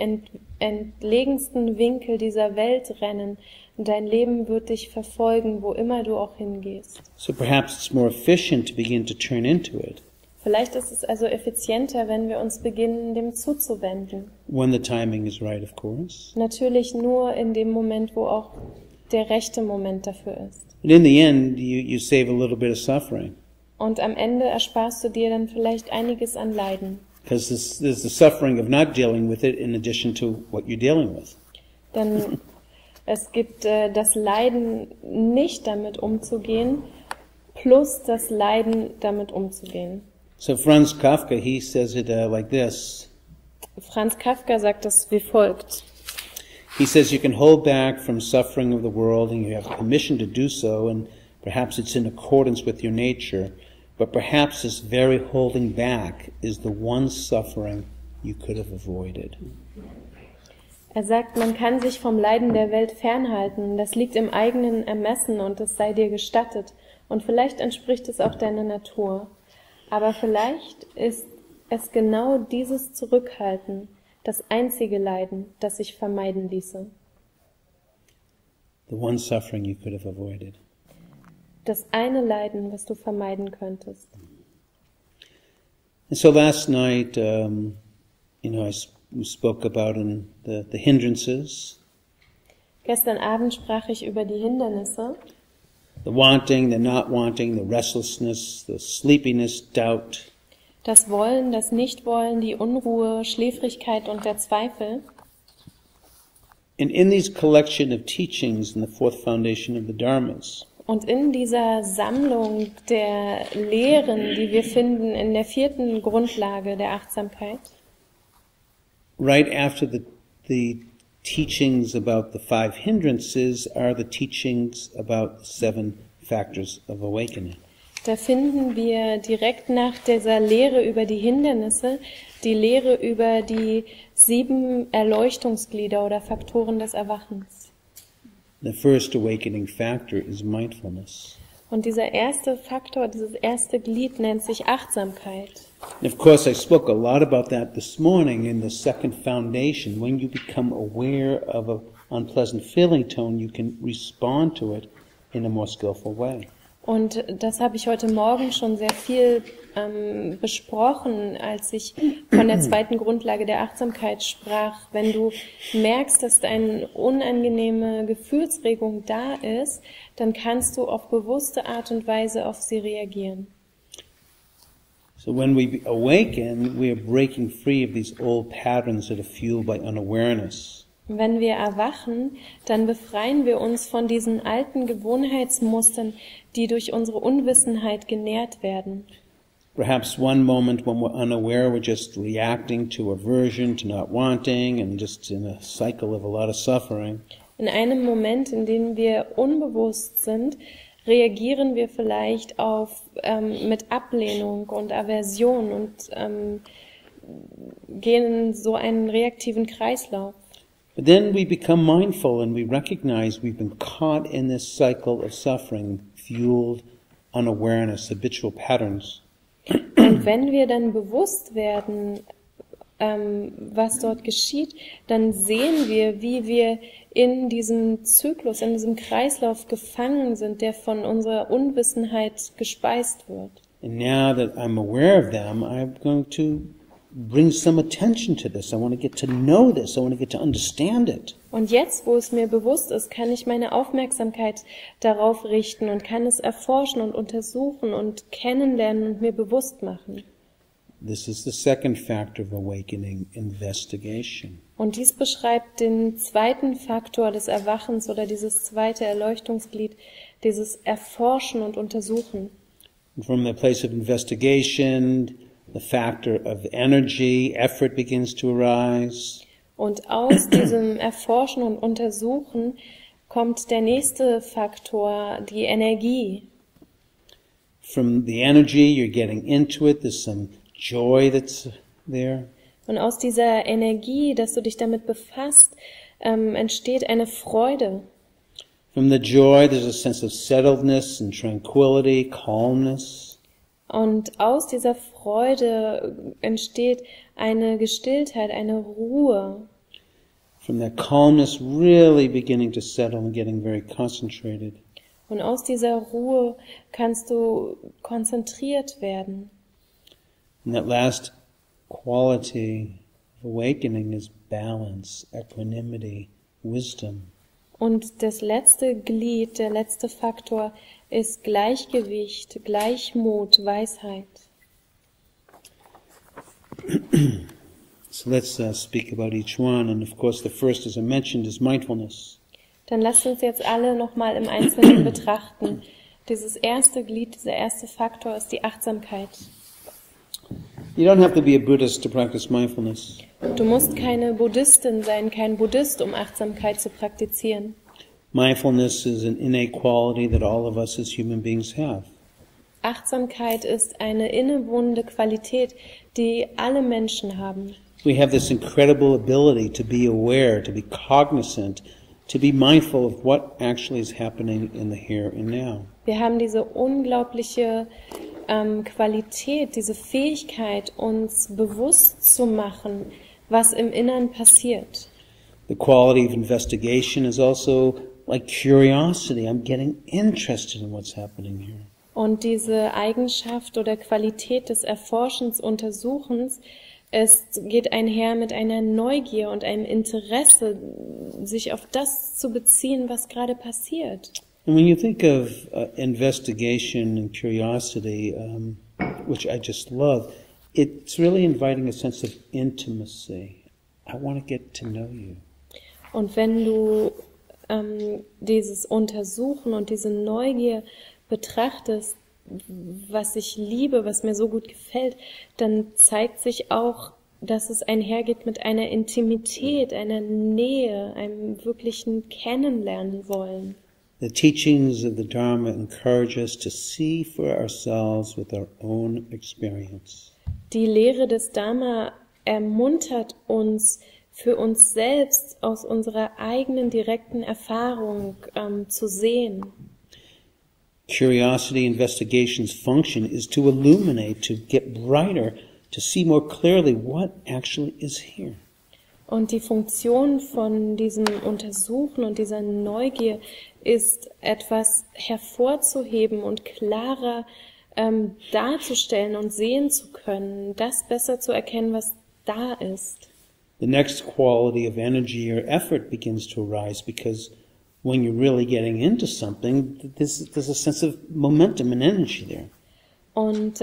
Speaker 2: entlegensten Winkel dieser Welt rennen und dein Leben wird dich verfolgen, wo immer du auch hingehst.
Speaker 1: So perhaps it's more efficient to begin to turn into it.
Speaker 2: Vielleicht ist es also effizienter, wenn wir uns beginnen, dem zuzuwenden.
Speaker 1: When the timing is right, of course.
Speaker 2: Natürlich nur in dem Moment, wo auch der rechte Moment dafür ist.
Speaker 1: But in the end, you save a little bit of suffering.
Speaker 2: Und am Ende ersparst du dir dann vielleicht einiges an Leiden.
Speaker 1: Because there's the suffering of not dealing with it in addition to what you're dealing with.
Speaker 2: Denn es gibt das Leiden, nicht damit umzugehen, plus das Leiden, damit umzugehen.
Speaker 1: So Franz Kafka, he says it like this.
Speaker 2: Franz Kafka sagt das wie folgt.
Speaker 1: He says you can hold back from suffering of the world and you have permission to do so, and perhaps it's in accordance with your nature, but perhaps this very holding back is the one suffering you could have avoided.
Speaker 2: Er sagt, man kann sich vom Leiden der Welt fernhalten, das liegt im eigenen Ermessen und es sei dir gestattet, und vielleicht entspricht es auch deiner Natur. Aber vielleicht ist es genau dieses Zurückhalten, das einzige Leiden, das sich vermeiden ließe.
Speaker 1: The one suffering you could have avoided.
Speaker 2: Das eine Leiden, was du vermeiden könntest.
Speaker 1: And so last night, we spoke about the hindrances.
Speaker 2: Gestern Abend sprach ich über die Hindernisse.
Speaker 1: The wanting, the not wanting, the restlessness, the sleepiness, doubt.
Speaker 2: Das Wollen, das Nichtwollen, die Unruhe, Schläfrigkeit und der Zweifel.
Speaker 1: And in these collection of teachings in the fourth foundation of the Dharmas,
Speaker 2: und in dieser Sammlung der Lehren, die wir finden in der 4. Grundlage der Achtsamkeit,
Speaker 1: right after the teachings about the 5 hindrances are the teachings about the 7 factors of awakening.
Speaker 2: da finden wir direkt nach dieser Lehre über die Hindernisse die Lehre über die 7 Erleuchtungsglieder oder Faktoren des Erwachens.
Speaker 1: The first awakening factor is mindfulness.
Speaker 2: Und dieser erste Faktor, dieses erste Glied nennt sich Achtsamkeit.
Speaker 1: And of course, I spoke a lot about that this morning in the second foundation. When you become aware of an unpleasant feeling tone, you can respond to it in a more skillful way.
Speaker 2: Und das habe ich heute Morgen schon sehr viel besprochen, als ich von der 2. Grundlage der Achtsamkeit sprach. Wenn du merkst, dass eine unangenehme Gefühlsregung da ist, dann kannst du auf bewusste Art und Weise auf sie reagieren.
Speaker 1: So when we awaken, we are breaking free of these old patterns that are fueled by unawareness.
Speaker 2: Wenn wir erwachen, dann befreien wir uns von diesen alten Gewohnheitsmustern, die durch unsere Unwissenheit genährt werden.
Speaker 1: Perhaps one moment when we're unaware, we're just reacting to aversion, to not wanting, and just in a cycle of a lot of suffering.
Speaker 2: In einem Moment, in dem wir unbewusst sind, reagieren wir vielleicht auf mit Ablehnung und Aversion und gehen in so einen reaktiven Kreislauf.
Speaker 1: But then we become mindful and we recognize we've been caught in this cycle of suffering, fueled unawareness, habitual patterns.
Speaker 2: Und wenn wir dann bewusst werden, was dort geschieht, dann sehen wir, wie wir in diesem Zyklus, in diesem Kreislauf gefangen sind, der von unserer Unwissenheit gespeist wird.
Speaker 1: And now that I'm aware of them, I'm going to bring some attention to this. I want to get to know this. I want to get to understand it.
Speaker 2: Und jetzt, wo es mir bewusst ist, kann ich meine Aufmerksamkeit darauf richten und kann es erforschen und untersuchen und kennenlernen und mir bewusst machen.
Speaker 1: This is the second factor of awakening, investigation.
Speaker 2: Und dies beschreibt den 2. Faktor des Erwachens oder dieses 2. Erleuchtungsglied, dieses Erforschen und Untersuchen.
Speaker 1: And from the place of investigation, the factor of energy, effort begins to arise.
Speaker 2: Und aus diesem Erforschen und Untersuchen kommt der nächste Faktor, die Energie.
Speaker 1: From the energy, you're getting into it. There's some joy that's there.
Speaker 2: Und aus dieser Energie, dass du dich damit befasst, entsteht eine Freude.
Speaker 1: From the joy, there's a sense of settledness and tranquility, calmness.
Speaker 2: Und aus dieser Freude entsteht eine Gestilltheit, eine Ruhe.
Speaker 1: From that calmness, really beginning to settle and getting very concentrated.
Speaker 2: Und aus dieser Ruhe kannst du konzentriert werden.
Speaker 1: And that last quality of awakening is balance, equanimity, wisdom.
Speaker 2: Und das letzte Glied, der letzte Faktor ist Gleichgewicht, Gleichmut, Weisheit.
Speaker 1: So let's speak about each one. And of course the first, as I mentioned, is mindfulness.
Speaker 2: Dann lasst uns jetzt alle nochmal im Einzelnen betrachten. Dieses erste Glied, dieser erste Faktor ist die Achtsamkeit.
Speaker 1: You don't have to be a Buddhist to practice mindfulness.
Speaker 2: Du musst keine Buddhistin sein, kein Buddhist, um Achtsamkeit zu praktizieren.
Speaker 1: Mindfulness is an innate quality that all of us as human beings have.
Speaker 2: Achtsamkeit ist eine innewohnende Qualität, die alle Menschen haben.
Speaker 1: We have this incredible ability to be aware, to be cognizant, to be mindful of what actually is happening in the here and now.
Speaker 2: Wir haben diese unglaubliche Qualität, diese Fähigkeit, uns bewusst zu machen, was im Innern passiert.
Speaker 1: The quality of investigation is also like curiosity. I'm getting interested in what's happening here.
Speaker 2: Und diese Eigenschaft oder Qualität des Erforschens, Untersuchens, es geht einher mit einer Neugier und einem Interesse, sich auf das zu beziehen, was gerade passiert.
Speaker 1: And when you think of investigation and curiosity, which I just love, it's really inviting a sense of intimacy. I want to get to know you.
Speaker 2: Und wenn du dieses Untersuchen und diese Neugier betrachtest, was ich liebe, was mir so gut gefällt, dann zeigt sich auch, dass es einhergeht mit einer Intimität, einer Nähe, einem wirklichen Kennenlernen wollen.
Speaker 1: The teachings of the Dharma encourage us to see for ourselves with our own experience.
Speaker 2: Die Lehre des Dharma ermuntert uns, für uns selbst aus unserer eigenen direkten Erfahrung zu sehen.
Speaker 1: Curiosity investigation's function is to illuminate, to get brighter, to see more clearly what actually is here.
Speaker 2: Und die Funktion von diesem Untersuchen und dieser Neugier ist, etwas hervorzuheben und klarer darzustellen und sehen zu können, das besser zu erkennen, was da ist.
Speaker 1: The next quality of energy or effort begins to arise because when you're really getting into something, there's a sense of momentum and energy there.
Speaker 2: Und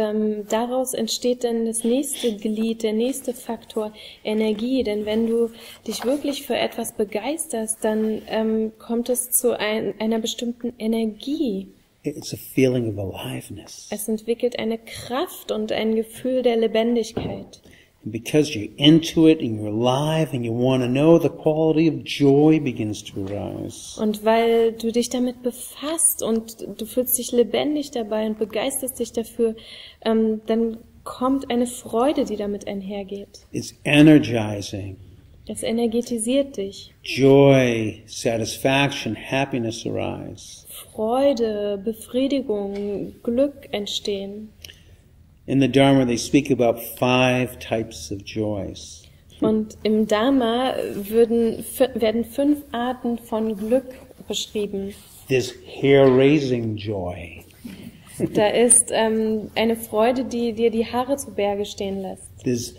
Speaker 2: daraus entsteht dann das nächste Glied, der nächste Faktor, Energie. Denn wenn du dich wirklich für etwas begeisterst, dann kommt es zu einer bestimmten Energie.
Speaker 1: It's a feeling of aliveness.
Speaker 2: Es entwickelt eine Kraft und ein Gefühl der Lebendigkeit.
Speaker 1: And because you're into it and you're alive and you want to know, the quality of joy begins to arise.
Speaker 2: Und weil du dich damit befasst und du fühlst dich lebendig dabei und begeisterst dich dafür, dann kommt eine Freude, die damit einhergeht.
Speaker 1: It's energizing.
Speaker 2: Es energetisiert dich.
Speaker 1: Joy, satisfaction, happiness arise.
Speaker 2: Freude, Befriedigung, Glück entstehen.
Speaker 1: In the Dharma, they speak about 5 types of joys.
Speaker 2: Und im Dharma werden 5 Arten von Glück beschrieben.
Speaker 1: There's hair-raising joy.
Speaker 2: Da ist eine Freude, die dir die Haare zu Berge stehen lässt.
Speaker 1: There's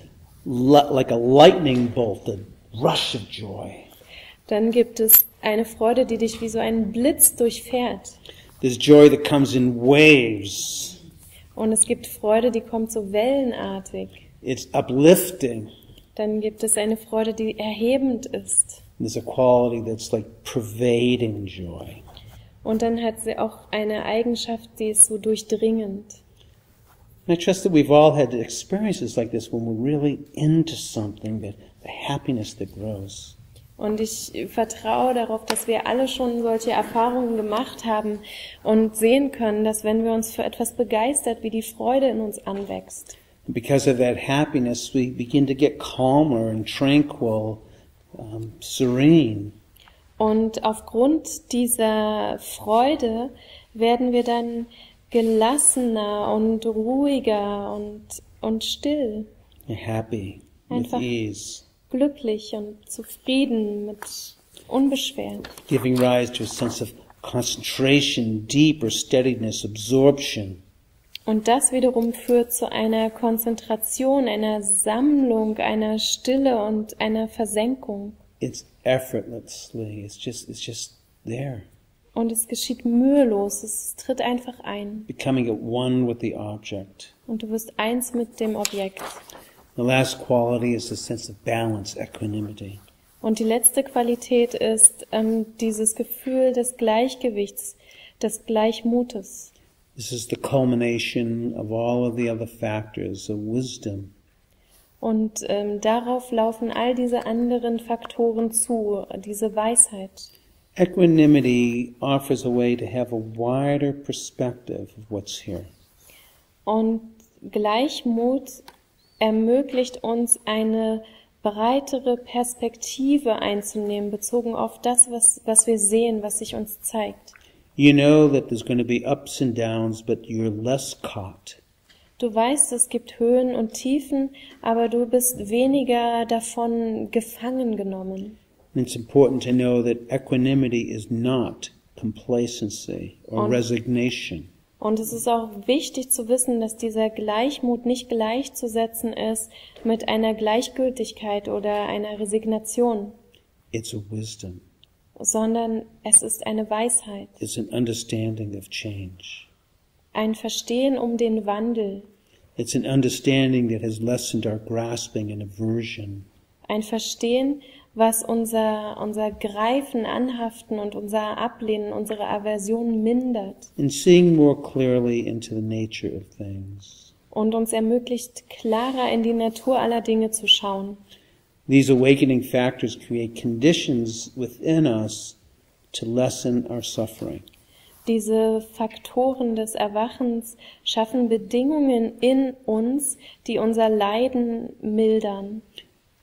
Speaker 1: like a lightning bolt, a rush of joy.
Speaker 2: Dann gibt es eine Freude, die dich wie so ein Blitz durchfährt.
Speaker 1: There's joy that comes in waves.
Speaker 2: Und es gibt Freude, die kommt so wellenartig.
Speaker 1: It's uplifting.
Speaker 2: Dann gibt es eine Freude, die erhebend ist.
Speaker 1: There's a quality that's like pervading joy.
Speaker 2: Und dann hat sie auch eine Eigenschaft, die ist so durchdringend.
Speaker 1: And I trust that we've all had experiences like this when we're really into something, the happiness that grows.
Speaker 2: Und ich vertraue darauf, dass wir alle schon solche Erfahrungen gemacht haben und sehen können, dass wenn wir uns für etwas begeistert, wie die Freude in uns anwächst.
Speaker 1: And because of that happiness, we begin to get calmer and tranquil, serene.
Speaker 2: Und aufgrund dieser Freude werden wir dann gelassener und ruhiger und still.
Speaker 1: Happy,
Speaker 2: Einfach
Speaker 1: with ease.
Speaker 2: Glücklich und zufrieden, mit unbeschwert.
Speaker 1: Giving rise to a sense of concentration, deeper steadiness, absorption.
Speaker 2: Und das wiederum führt zu einer Konzentration, einer Sammlung, einer Stille und einer Versenkung.
Speaker 1: It's effortlessly. It's just there.
Speaker 2: Und es geschieht mühelos, es tritt einfach ein.
Speaker 1: Becoming at one with the object.
Speaker 2: Und du wirst eins mit dem Objekt.
Speaker 1: The last quality is the sense of balance, equanimity.
Speaker 2: Und die letzte Qualität ist dieses Gefühl des Gleichgewichts, des Gleichmutes.
Speaker 1: This is the culmination of all of the other factors of wisdom.
Speaker 2: Und darauf laufen all diese anderen Faktoren zu, diese Weisheit.
Speaker 1: Equanimity offers a way to have a wider perspective of what's here.
Speaker 2: Und Gleichmut ermöglicht uns eine breitere Perspektive einzunehmen, bezogen auf das, was wir sehen, was sich uns zeigt.
Speaker 1: You know that there's going to be ups and downs, but you're less caught.
Speaker 2: Du weißt, es gibt Höhen und Tiefen, aber du bist weniger davon gefangen genommen.
Speaker 1: And it's important to know that equanimity is not complacency or resignation.
Speaker 2: Und es ist auch wichtig zu wissen, dass dieser Gleichmut nicht gleichzusetzen ist mit einer Gleichgültigkeit oder einer Resignation.
Speaker 1: It's a wisdom.
Speaker 2: Sondern es ist eine Weisheit.
Speaker 1: It's an understanding of change.
Speaker 2: Ein Verstehen um den Wandel.
Speaker 1: It's an understanding that has lessened our grasping and aversion.
Speaker 2: Ein Verstehen, was unser Greifen, Anhaften und unser Ablehnen, unsere Aversion mindert.
Speaker 1: And seeing more clearly into the nature of things.
Speaker 2: Und uns ermöglicht, klarer in die Natur aller Dinge zu schauen.
Speaker 1: These awakening factors create conditions within us to lessen our suffering.
Speaker 2: Diese Faktoren des Erwachens schaffen Bedingungen in uns, die unser Leiden mildern.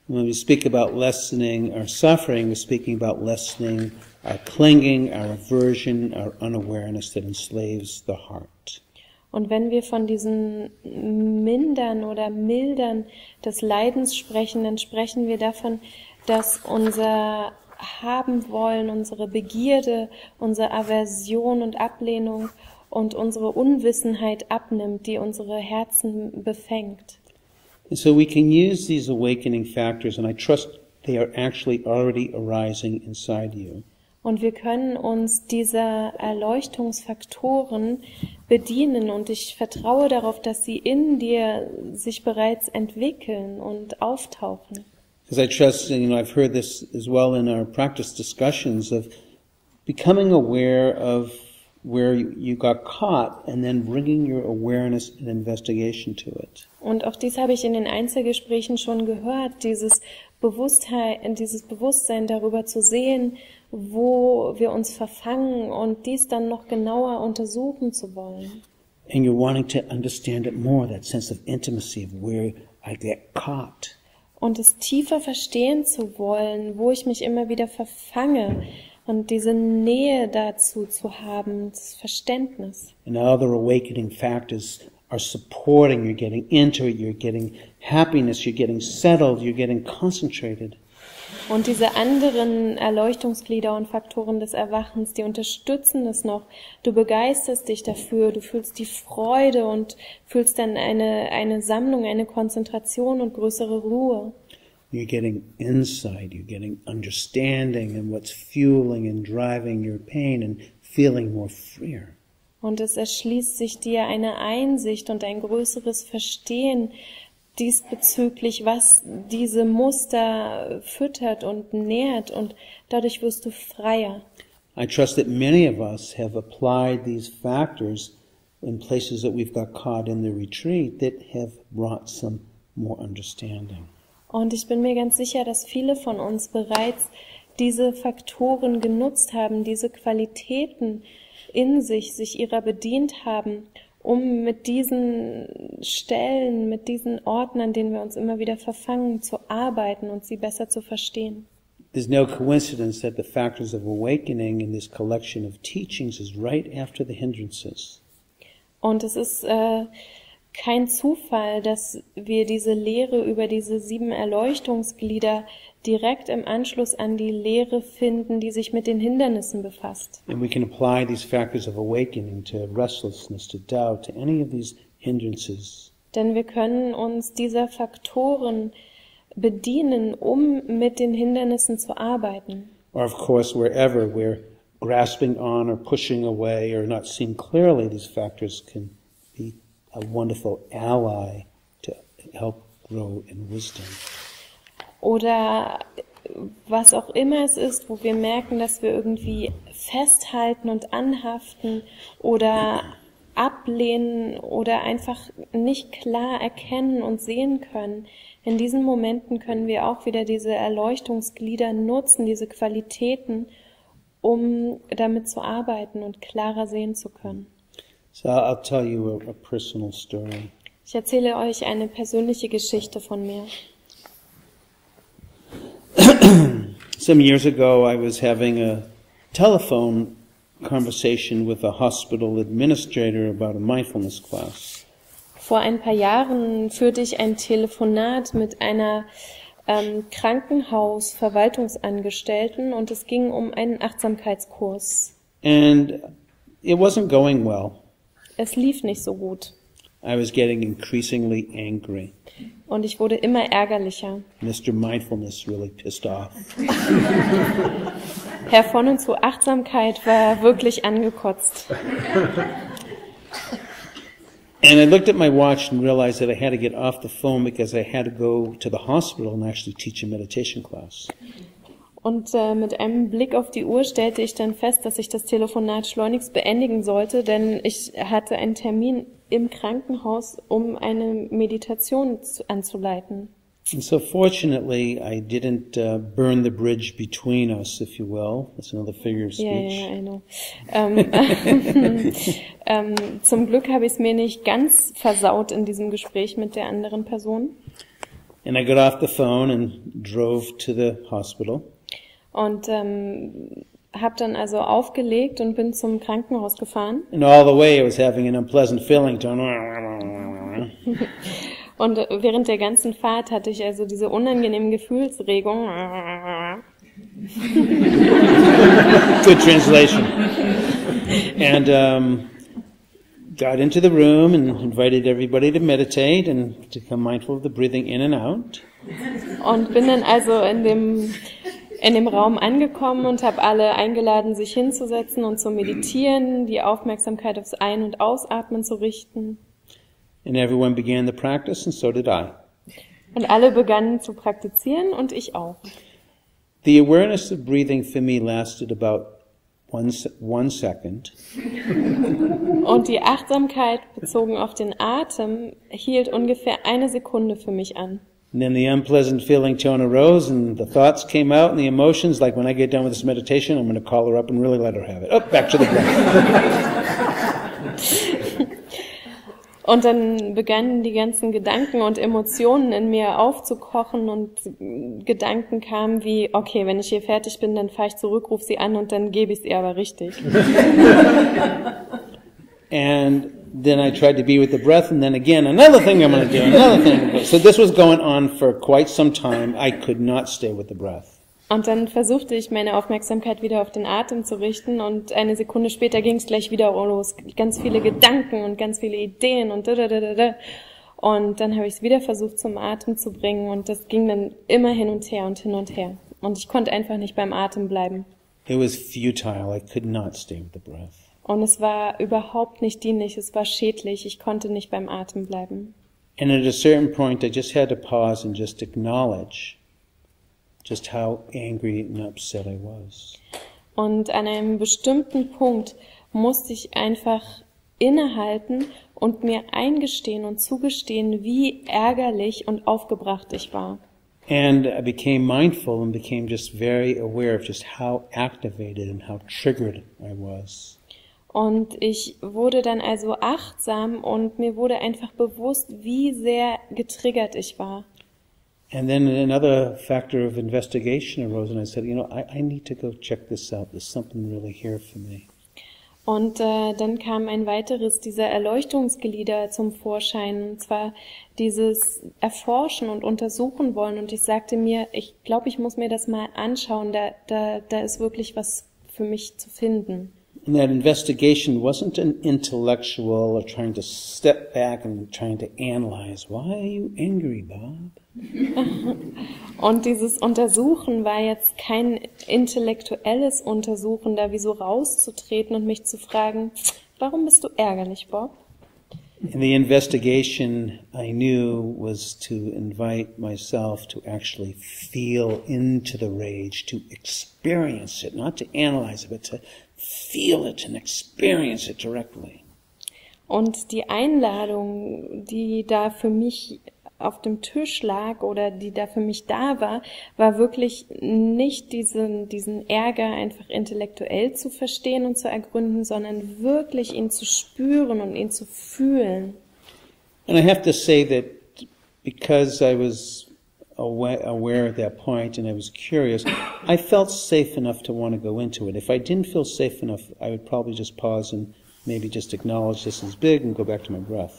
Speaker 1: When we speak about lessening our suffering, we're speaking about lessening our clinging, our aversion, our unawareness that enslaves the heart.
Speaker 2: Und wenn wir von diesen Mindern oder Mildern des Leidens sprechen, dann sprechen wir davon, dass unser Haben wollen, unsere Begierde, unsere Aversion und Ablehnung und unsere Unwissenheit abnimmt, die unsere Herzen befängt.
Speaker 1: And so we can use these awakening factors, and I trust they are actually already arising inside you.
Speaker 2: Und wir können uns dieser Erleuchtungsfaktoren bedienen und ich vertraue darauf, dass sie in dir sich bereits entwickeln und auftauchen.
Speaker 1: Because I trust, I've heard this as well in our practice discussions of becoming aware of where you got caught and then bringing your awareness and investigation to it.
Speaker 2: Und auch dies habe ich in den Einzelgesprächen schon gehört, dieses Bewusstsein darüber zu sehen, wo wir uns verfangen und dies dann noch genauer untersuchen zu wollen.
Speaker 1: And you're wanting to understand it more, that sense of intimacy of where I get caught.
Speaker 2: Und es tiefer verstehen zu wollen, wo ich mich immer wieder verfange und diese Nähe dazu zu haben, das Verständnis.
Speaker 1: And other awakening factors are supporting, you're getting into it, you're getting happiness, you're getting settled, you're getting concentrated.
Speaker 2: Und diese anderen Erleuchtungsglieder und Faktoren des Erwachens, die unterstützen es noch. Du begeisterst dich dafür, du fühlst die Freude und fühlst dann eine Sammlung, eine Konzentration und größere Ruhe.
Speaker 1: You're getting insight, you're getting understanding and what's fueling and driving your pain and feeling more freer.
Speaker 2: Und es erschließt sich dir eine Einsicht und ein größeres Verstehen diesbezüglich, was diese Muster füttert und nährt, und dadurch wirst du freier.
Speaker 1: I trust that many of us have applied these factors in places that we've got caught in the retreat that have brought some more understanding.
Speaker 2: Und ich bin mir ganz sicher, dass viele von uns bereits diese Faktoren genutzt haben, diese Qualitäten in sich ihrer bedient haben, um mit diesen Stellen, mit diesen Orten, an denen wir uns immer wieder verfangen, zu arbeiten und sie besser zu verstehen.
Speaker 1: There's no coincidence that the factors of awakening in this collection of teachings is right after the hindrances.
Speaker 2: Und es ist kein Zufall, dass wir diese Lehre über diese 7 Erleuchtungsglieder direkt im Anschluss an die Lehre finden, die sich mit den Hindernissen befasst.
Speaker 1: And we can apply these factors of awakening to restlessness, to doubt, to any of these hindrances.
Speaker 2: Denn wir können uns dieser Faktoren bedienen, um mit den Hindernissen zu arbeiten.
Speaker 1: Or of course, wherever we're grasping on or pushing away or not seeing clearly, these factors can be a wonderful ally to help grow in wisdom.
Speaker 2: Oder was auch immer es ist, wo wir merken, dass wir irgendwie festhalten und anhaften oder ablehnen oder einfach nicht klar erkennen und sehen können. In diesen Momenten können wir auch wieder diese Erleuchtungsglieder nutzen, diese Qualitäten, um damit zu arbeiten und klarer sehen zu können.
Speaker 1: So I'll tell you a personal story.
Speaker 2: Ich erzähle euch eine persönliche Geschichte von mir.
Speaker 1: Some years ago, I was having a telephone conversation with a hospital administrator about a mindfulness class.
Speaker 2: Vor ein paar Jahren führte ich ein Telefonat mit einer Krankenhausverwaltungsangestellten und es ging um einen Achtsamkeitskurs.
Speaker 1: And it wasn't going well.
Speaker 2: Es lief nicht so gut.
Speaker 1: I was getting increasingly angry.
Speaker 2: Und ich wurde immer ärgerlicher.
Speaker 1: Mr. Mindfulness really pissed off.
Speaker 2: Herr von und zu Achtsamkeit war wirklich angekotzt.
Speaker 1: And I looked at my watch and realized that I had to get off the phone because I had to go to the hospital and actually teach a meditation class.
Speaker 2: Und mit einem Blick auf die Uhr stellte ich dann fest, dass ich das Telefonat schleunigst beendigen sollte, denn ich hatte einen Termin im Krankenhaus, um eine Meditation anzuleiten.
Speaker 1: And so fortunately, I didn't burn the bridge between us, if you will. That's another figure of speech.
Speaker 2: Yeah, I know. Zum Glück habe ich es mir nicht ganz versaut in diesem Gespräch mit der anderen Person.
Speaker 1: And I got off the phone and drove to the hospital.
Speaker 2: Und habe dann also aufgelegt und bin zum Krankenhaus gefahren.
Speaker 1: And all the way I was having an unpleasant feeling.
Speaker 2: Und während der ganzen Fahrt hatte ich also diese unangenehmen Gefühlsregungen.
Speaker 1: Good translation. And got into the room and invited everybody to meditate and to become mindful of the breathing in and out.
Speaker 2: Und bin dann also in dem Raum angekommen und habe alle eingeladen, sich hinzusetzen und zu meditieren, die Aufmerksamkeit aufs Ein- und Ausatmen zu richten.
Speaker 1: And everyone began the practice, and so did I.
Speaker 2: Und alle begannen zu praktizieren und ich auch.
Speaker 1: The awareness of breathing for me lasted about one second.
Speaker 2: Und die Achtsamkeit bezogen auf den Atem hielt ungefähr 1 Sekunde für mich an.
Speaker 1: And then the unpleasant feeling tone arose, and the thoughts came out, and the emotions, like when I get done with this meditation, I'm going to call her up and really let her have it. Up, back to the breath.
Speaker 2: Und dann begannen die ganzen Gedanken und Emotionen in mir aufzukochen und Gedanken kamen wie, okay, wenn ich hier fertig bin, dann fahre ich zurück, rufe sie an und dann gebe ich es ihr aber richtig.
Speaker 1: And then I tried to be with the breath, and then again, another thing I'm going to do, another thing. So this was going on for quite some time. I could not stay with the breath.
Speaker 2: Und dann versuchte ich, meine Aufmerksamkeit wieder auf den Atem zu richten und 1 Sekunde später ging es gleich wieder los. Ganz viele Gedanken und ganz viele Ideen und da. Und dann habe ich es wieder versucht, zum Atem zu bringen und das ging dann immer hin und her und hin und her. Und ich konnte einfach nicht beim Atem bleiben.
Speaker 1: It was futile. I could not stay with the breath.
Speaker 2: Und es war überhaupt nicht dienlich, es war schädlich, ich konnte nicht beim Atem bleiben.
Speaker 1: And at a certain point, I just had to pause and just acknowledge just how angry and upset I was.
Speaker 2: Und an einem bestimmten Punkt musste ich einfach innehalten und mir eingestehen und zugestehen, wie ärgerlich und aufgebracht ich war.
Speaker 1: And I became mindful and became just very aware of just how activated and how triggered I was.
Speaker 2: Und ich wurde dann also achtsam und mir wurde einfach bewusst, wie sehr getriggert ich war.
Speaker 1: And then another factor of investigation arose, and I said, I need to go check this out. There's something really here for me.
Speaker 2: Und dann kam ein weiteres dieser Erleuchtungsglieder zum Vorschein, und zwar dieses Erforschen und untersuchen wollen. Und ich sagte mir, ich glaube, ich muss mir das mal anschauen, da ist wirklich was für mich zu finden.
Speaker 1: And that investigation wasn't an intellectual or trying to step back and trying to analyze. Why are you angry, Bob?
Speaker 2: Und dieses Untersuchen war jetzt kein intellektuelles Untersuchen, da wie so rauszutreten und mich zu fragen, warum bist du ärgerlich, Bob?
Speaker 1: And the investigation I knew was to invite myself to actually feel into the rage, to experience it, not to analyze it, but to feel it and experience it directly.
Speaker 2: Und die Einladung, die da für mich auf dem Tisch lag oder die da für mich da war, war wirklich nicht diesen Ärger einfach intellektuell zu verstehen und zu ergründen, sondern wirklich ihn zu spüren und ihn zu fühlen.
Speaker 1: And I have to say that because I was aware at that point and I was curious, I felt safe enough to want to go into it. If I didn't feel safe enough, I would probably just pause and maybe just acknowledge this is big and go back to my breath.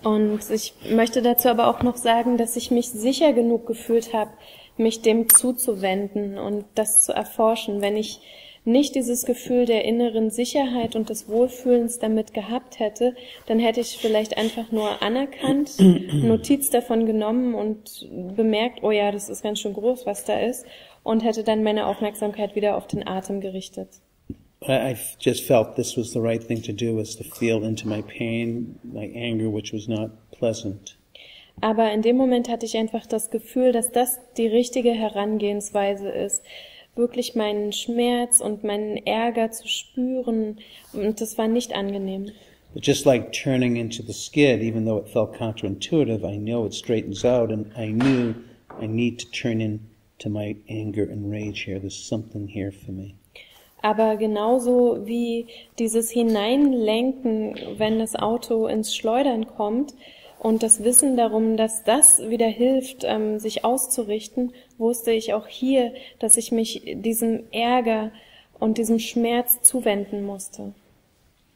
Speaker 2: Und ich möchte dazu aber auch noch sagen, dass ich mich sicher genug gefühlt habe, mich dem zuzuwenden und das zu erforschen. Wenn ich nicht dieses Gefühl der inneren Sicherheit und des Wohlfühlens damit gehabt hätte, dann hätte ich vielleicht einfach nur anerkannt, Notiz davon genommen und bemerkt, oh ja, das ist ganz schön groß, was da ist, und hätte dann meine Aufmerksamkeit wieder auf den Atem gerichtet.
Speaker 1: I just felt this was the right thing to do, was to feel into my pain, my anger, which was not pleasant.
Speaker 2: Aber in dem Moment hatte ich einfach das Gefühl, dass das die richtige Herangehensweise ist, wirklich meinen Schmerz und meinen Ärger zu spüren, und das war nicht angenehm.
Speaker 1: But just like turning into the skid, even though it felt counterintuitive, I know it straightens out, and I knew I need to turn into my anger and rage here. There's something here for me.
Speaker 2: Aber genauso wie dieses Hineinlenken, wenn das Auto ins Schleudern kommt und das Wissen darum, dass das wieder hilft, sich auszurichten, wusste ich auch hier, dass ich mich diesem Ärger und diesem Schmerz zuwenden musste.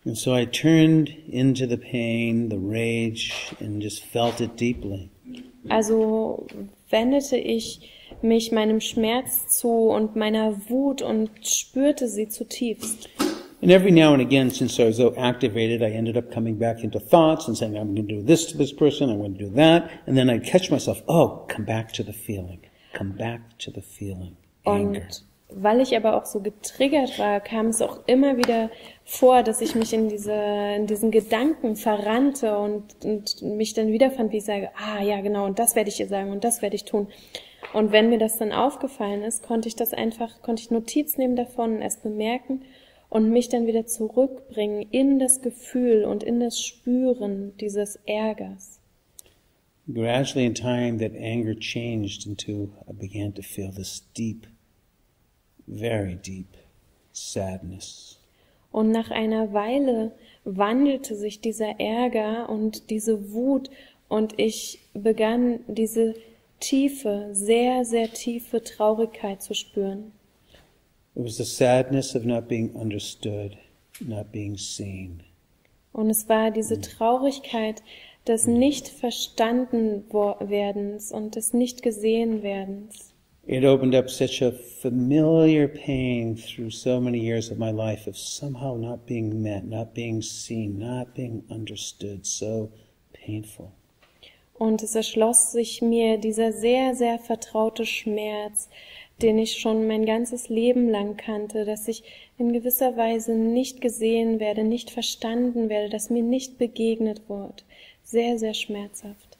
Speaker 1: And so I turned into the pain, the rage, and just felt it deeply.
Speaker 2: Also wendete ich mich meinem Schmerz zu und meiner Wut und spürte sie zutiefst.
Speaker 1: And every now and again, since I was so activated, I ended up coming back into thoughts and saying, I'm going to do this to this person, I'm going to do that. And then I'd catch myself, oh, come back to the feeling. Come back to the feeling. Anger.
Speaker 2: Und weil ich aber auch so getriggert war, kam es auch immer wieder vor, dass ich mich in diesen Gedanken verrannte und mich dann wiederfand, wie ich sage, ah ja genau, und das werde ich ihr sagen und das werde ich tun. Und wenn mir das dann aufgefallen ist, konnte ich Notiz nehmen davon, es bemerken und mich dann wieder zurückbringen in das Gefühl und in das Spüren dieses Ärgers.
Speaker 1: Gradually in time, that anger changed into, I began to feel this deep, very deep sadness.
Speaker 2: Und nach einer Weile wandelte sich dieser Ärger und diese Wut und ich begann diese tiefe, sehr, sehr tiefe Traurigkeit zu spüren.
Speaker 1: It was the sadness of not being understood, not being seen.
Speaker 2: Und es war diese Traurigkeit des nicht verstanden werdens und des nicht gesehen werdens.
Speaker 1: It opened up such a familiar pain through so many years of my life of somehow not being met, not being seen, not being understood, so painful.
Speaker 2: Und es erschloss sich mir dieser sehr, sehr vertraute Schmerz, den ich schon mein ganzes Leben lang kannte, dass ich in gewisser Weise nicht gesehen werde, nicht verstanden werde, dass mir nicht begegnet wird. Sehr, sehr schmerzhaft.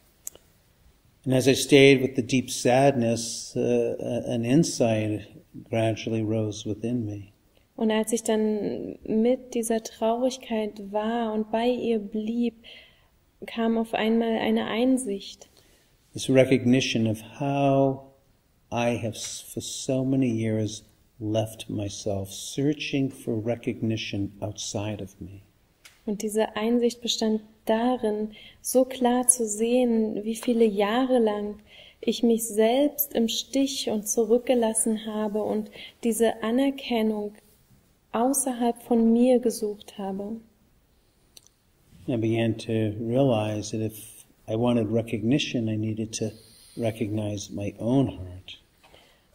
Speaker 1: And as I stayed with the deep sadness, an insight gradually rose within me.
Speaker 2: Und als ich dann mit dieser Traurigkeit war und bei ihr blieb, kam auf einmal eine Einsicht.
Speaker 1: This recognition of how I have for so many years left myself searching for recognition outside of me.
Speaker 2: Und diese Einsicht bestand darin, so klar zu sehen, wie viele Jahre lang ich mich selbst im Stich und zurückgelassen habe und diese Anerkennung außerhalb von mir gesucht habe.
Speaker 1: I began to realize that if I wanted recognition, I needed to recognize my own heart.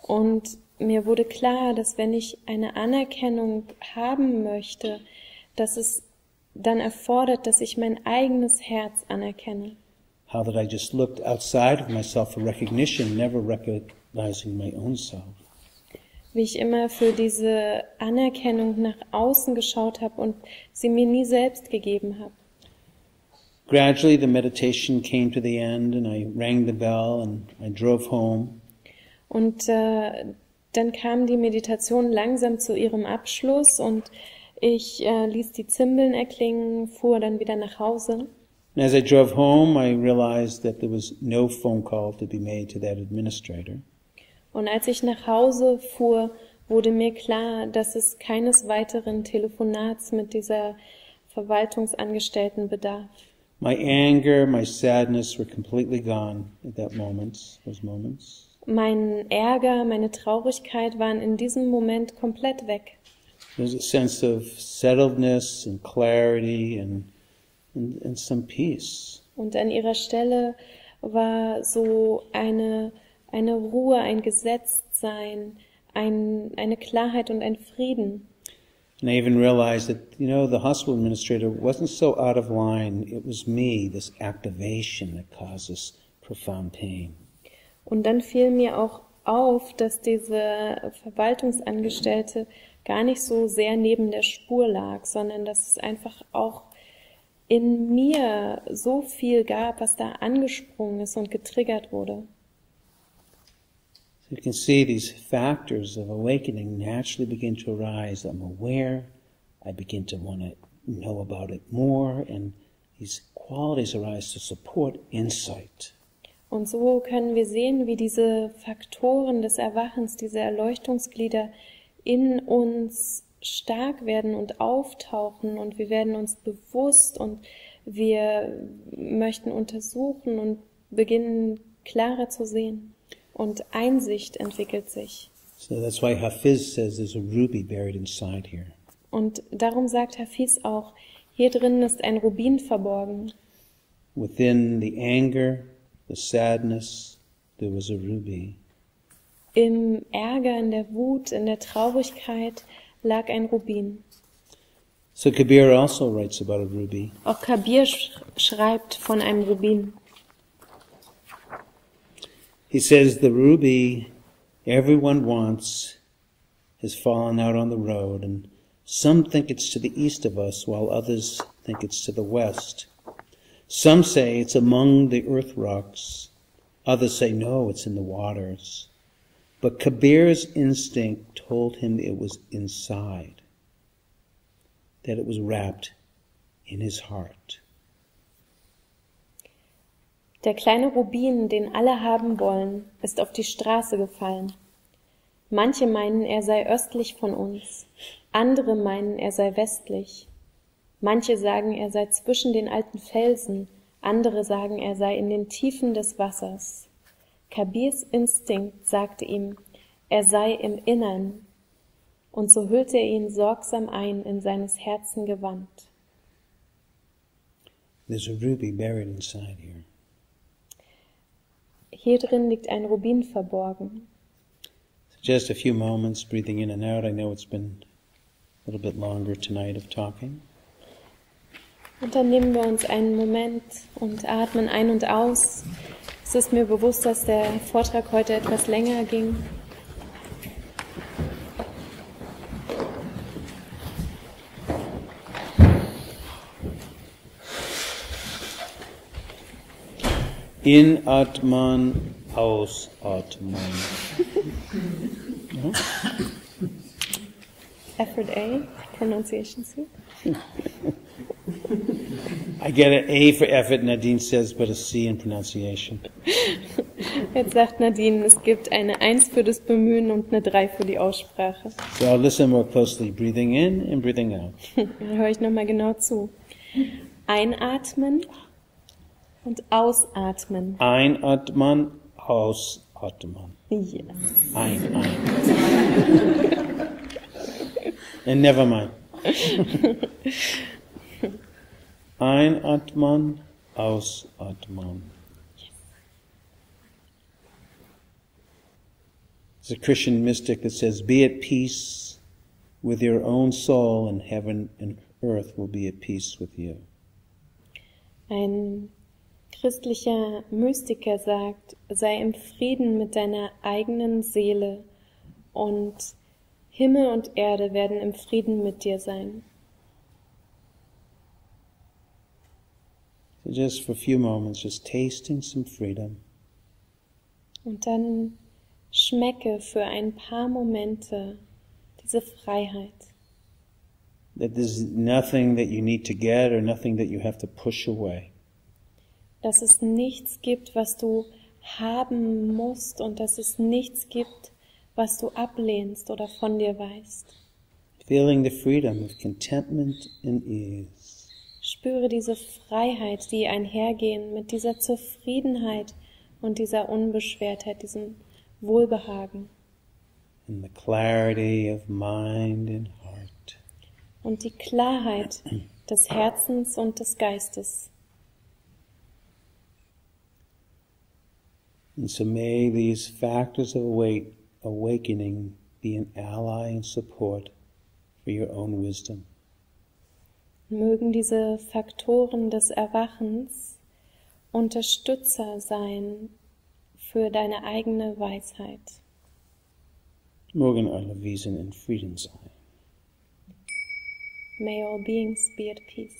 Speaker 2: Und mir wurde klar, dass wenn ich eine Anerkennung haben möchte, dass es dann erfordert, dass ich mein eigenes Herz anerkenne.
Speaker 1: How that I just looked outside of myself for recognition, never recognizing my own self.
Speaker 2: Wie ich immer für diese Anerkennung nach außen geschaut habe und sie mir nie selbst gegeben habe.
Speaker 1: Gradually the meditation came to the end and I rang the bell and I drove home.
Speaker 2: Und dann kam die Meditation langsam zu ihrem Abschluss und ich ließ die Zimbeln erklingen, fuhr dann wieder nach Hause.
Speaker 1: And as I drove home, I realized that there was no phone call to be made to that administrator.
Speaker 2: Und als ich nach Hause fuhr, wurde mir klar, dass es keines weiteren Telefonats mit dieser Verwaltungsangestellten bedarf.
Speaker 1: My anger, my sadness were completely gone at those moments.
Speaker 2: Mein Ärger, meine Traurigkeit waren in diesem Moment komplett weg.
Speaker 1: There's a sense of settledness and clarity and some peace.
Speaker 2: Und an ihrer Stelle war so eine Ruhe, ein Gesetztsein, eine Klarheit und ein Frieden.
Speaker 1: And I even realized that, the hospital administrator wasn't so out of line. It was me, this activation that causes profound pain.
Speaker 2: Und dann fiel mir auch auf, dass diese Verwaltungsangestellte gar nicht so sehr neben der Spur lag, sondern dass es einfach auch in mir so viel gab, was da angesprungen ist und getriggert wurde.
Speaker 1: So you can see these factors of awakening naturally begin to arise. I'm aware, I begin to want to know about it more, and these qualities arise to support insight.
Speaker 2: Und so können wir sehen, wie diese Faktoren des Erwachens, diese Erleuchtungsglieder in uns stark werden und auftauchen und wir werden uns bewusst und wir möchten untersuchen und beginnen klarer zu sehen und Einsicht entwickelt sich.
Speaker 1: So that's why Hafiz says there's a ruby buried inside here.
Speaker 2: Und darum sagt Hafiz auch, hier drin ist ein Rubin verborgen.
Speaker 1: Within the anger, the sadness, there was a ruby.
Speaker 2: Im Ärger, in der Wut, in der Traurigkeit lag ein Rubin.
Speaker 1: So Kabir also writes about a ruby.
Speaker 2: Auch Kabir schreibt von einem Rubin.
Speaker 1: He says the ruby everyone wants has fallen out on the road, and some think it's to the east of us, while others think it's to the west. Some say it's among the earth rocks. Others say no, it's in the waters. But Kabir's instinct told him it was inside, that it was wrapped in his heart.
Speaker 2: Der kleine Rubin, den alle haben wollen, ist auf die Straße gefallen. Manche meinen, er sei östlich von uns. Andere meinen, er sei westlich. Manche sagen, er sei zwischen den alten Felsen. Andere sagen, er sei in den Tiefen des Wassers. Kabirs Instinkt sagte ihm, er sei im Innern, und so hüllte er ihn sorgsam ein in seines Herzen Gewand.
Speaker 1: There's a ruby buried inside here.
Speaker 2: Hier drin liegt ein Rubin verborgen.
Speaker 1: So just a few moments breathing in and out. I know it's been a little bit longer tonight of talking.
Speaker 2: Und dann nehmen wir uns einen Moment und atmen ein und aus. Es ist mir bewusst, dass der Vortrag heute etwas länger ging.
Speaker 1: Inatman, ausatman.
Speaker 2: Effort A, pronunciation C.
Speaker 1: I get an A for effort, Nadine says, but a C in pronunciation.
Speaker 2: Jetzt sagt Nadine, es gibt eine 1 für das Bemühen und eine 3 für die Aussprache.
Speaker 1: So I'll listen more closely, breathing in and breathing out.
Speaker 2: Dann höre ich nochmal genau zu. Einatmen und ausatmen.
Speaker 1: Einatman, ausatman.
Speaker 2: Yes.
Speaker 1: Ein. And never mind. Einatman, ausatman. There's a Christian mystic that says, be at peace with your own soul, and heaven and earth will be at peace with you.
Speaker 2: Ein christlicher Mystiker sagt, sei im Frieden mit deiner eigenen Seele und Himmel und Erde werden im Frieden mit dir sein.
Speaker 1: So just for a few moments, just tasting some freedom.
Speaker 2: Und dann schmecke für ein paar Momente diese Freiheit.
Speaker 1: That there's nothing that you need to get or nothing that you have to push away.
Speaker 2: Dass es nichts gibt, was du haben musst und dass es nichts gibt, was du ablehnst oder von dir weißt.
Speaker 1: Feeling the freedom of contentment and ease.
Speaker 2: Spüre diese Freiheit, die einhergehen mit dieser Zufriedenheit und dieser Unbeschwertheit, diesem Wohlbehagen.
Speaker 1: And the clarity of mind and heart.
Speaker 2: Und die Klarheit des Herzens und des Geistes.
Speaker 1: And so may these factors of awakening be an ally and support for your own wisdom.
Speaker 2: Mögen diese Faktoren des Erwachens Unterstützer sein für deine eigene Weisheit.
Speaker 1: Mögen alle Wesen in Frieden sein.
Speaker 2: May all beings be at peace.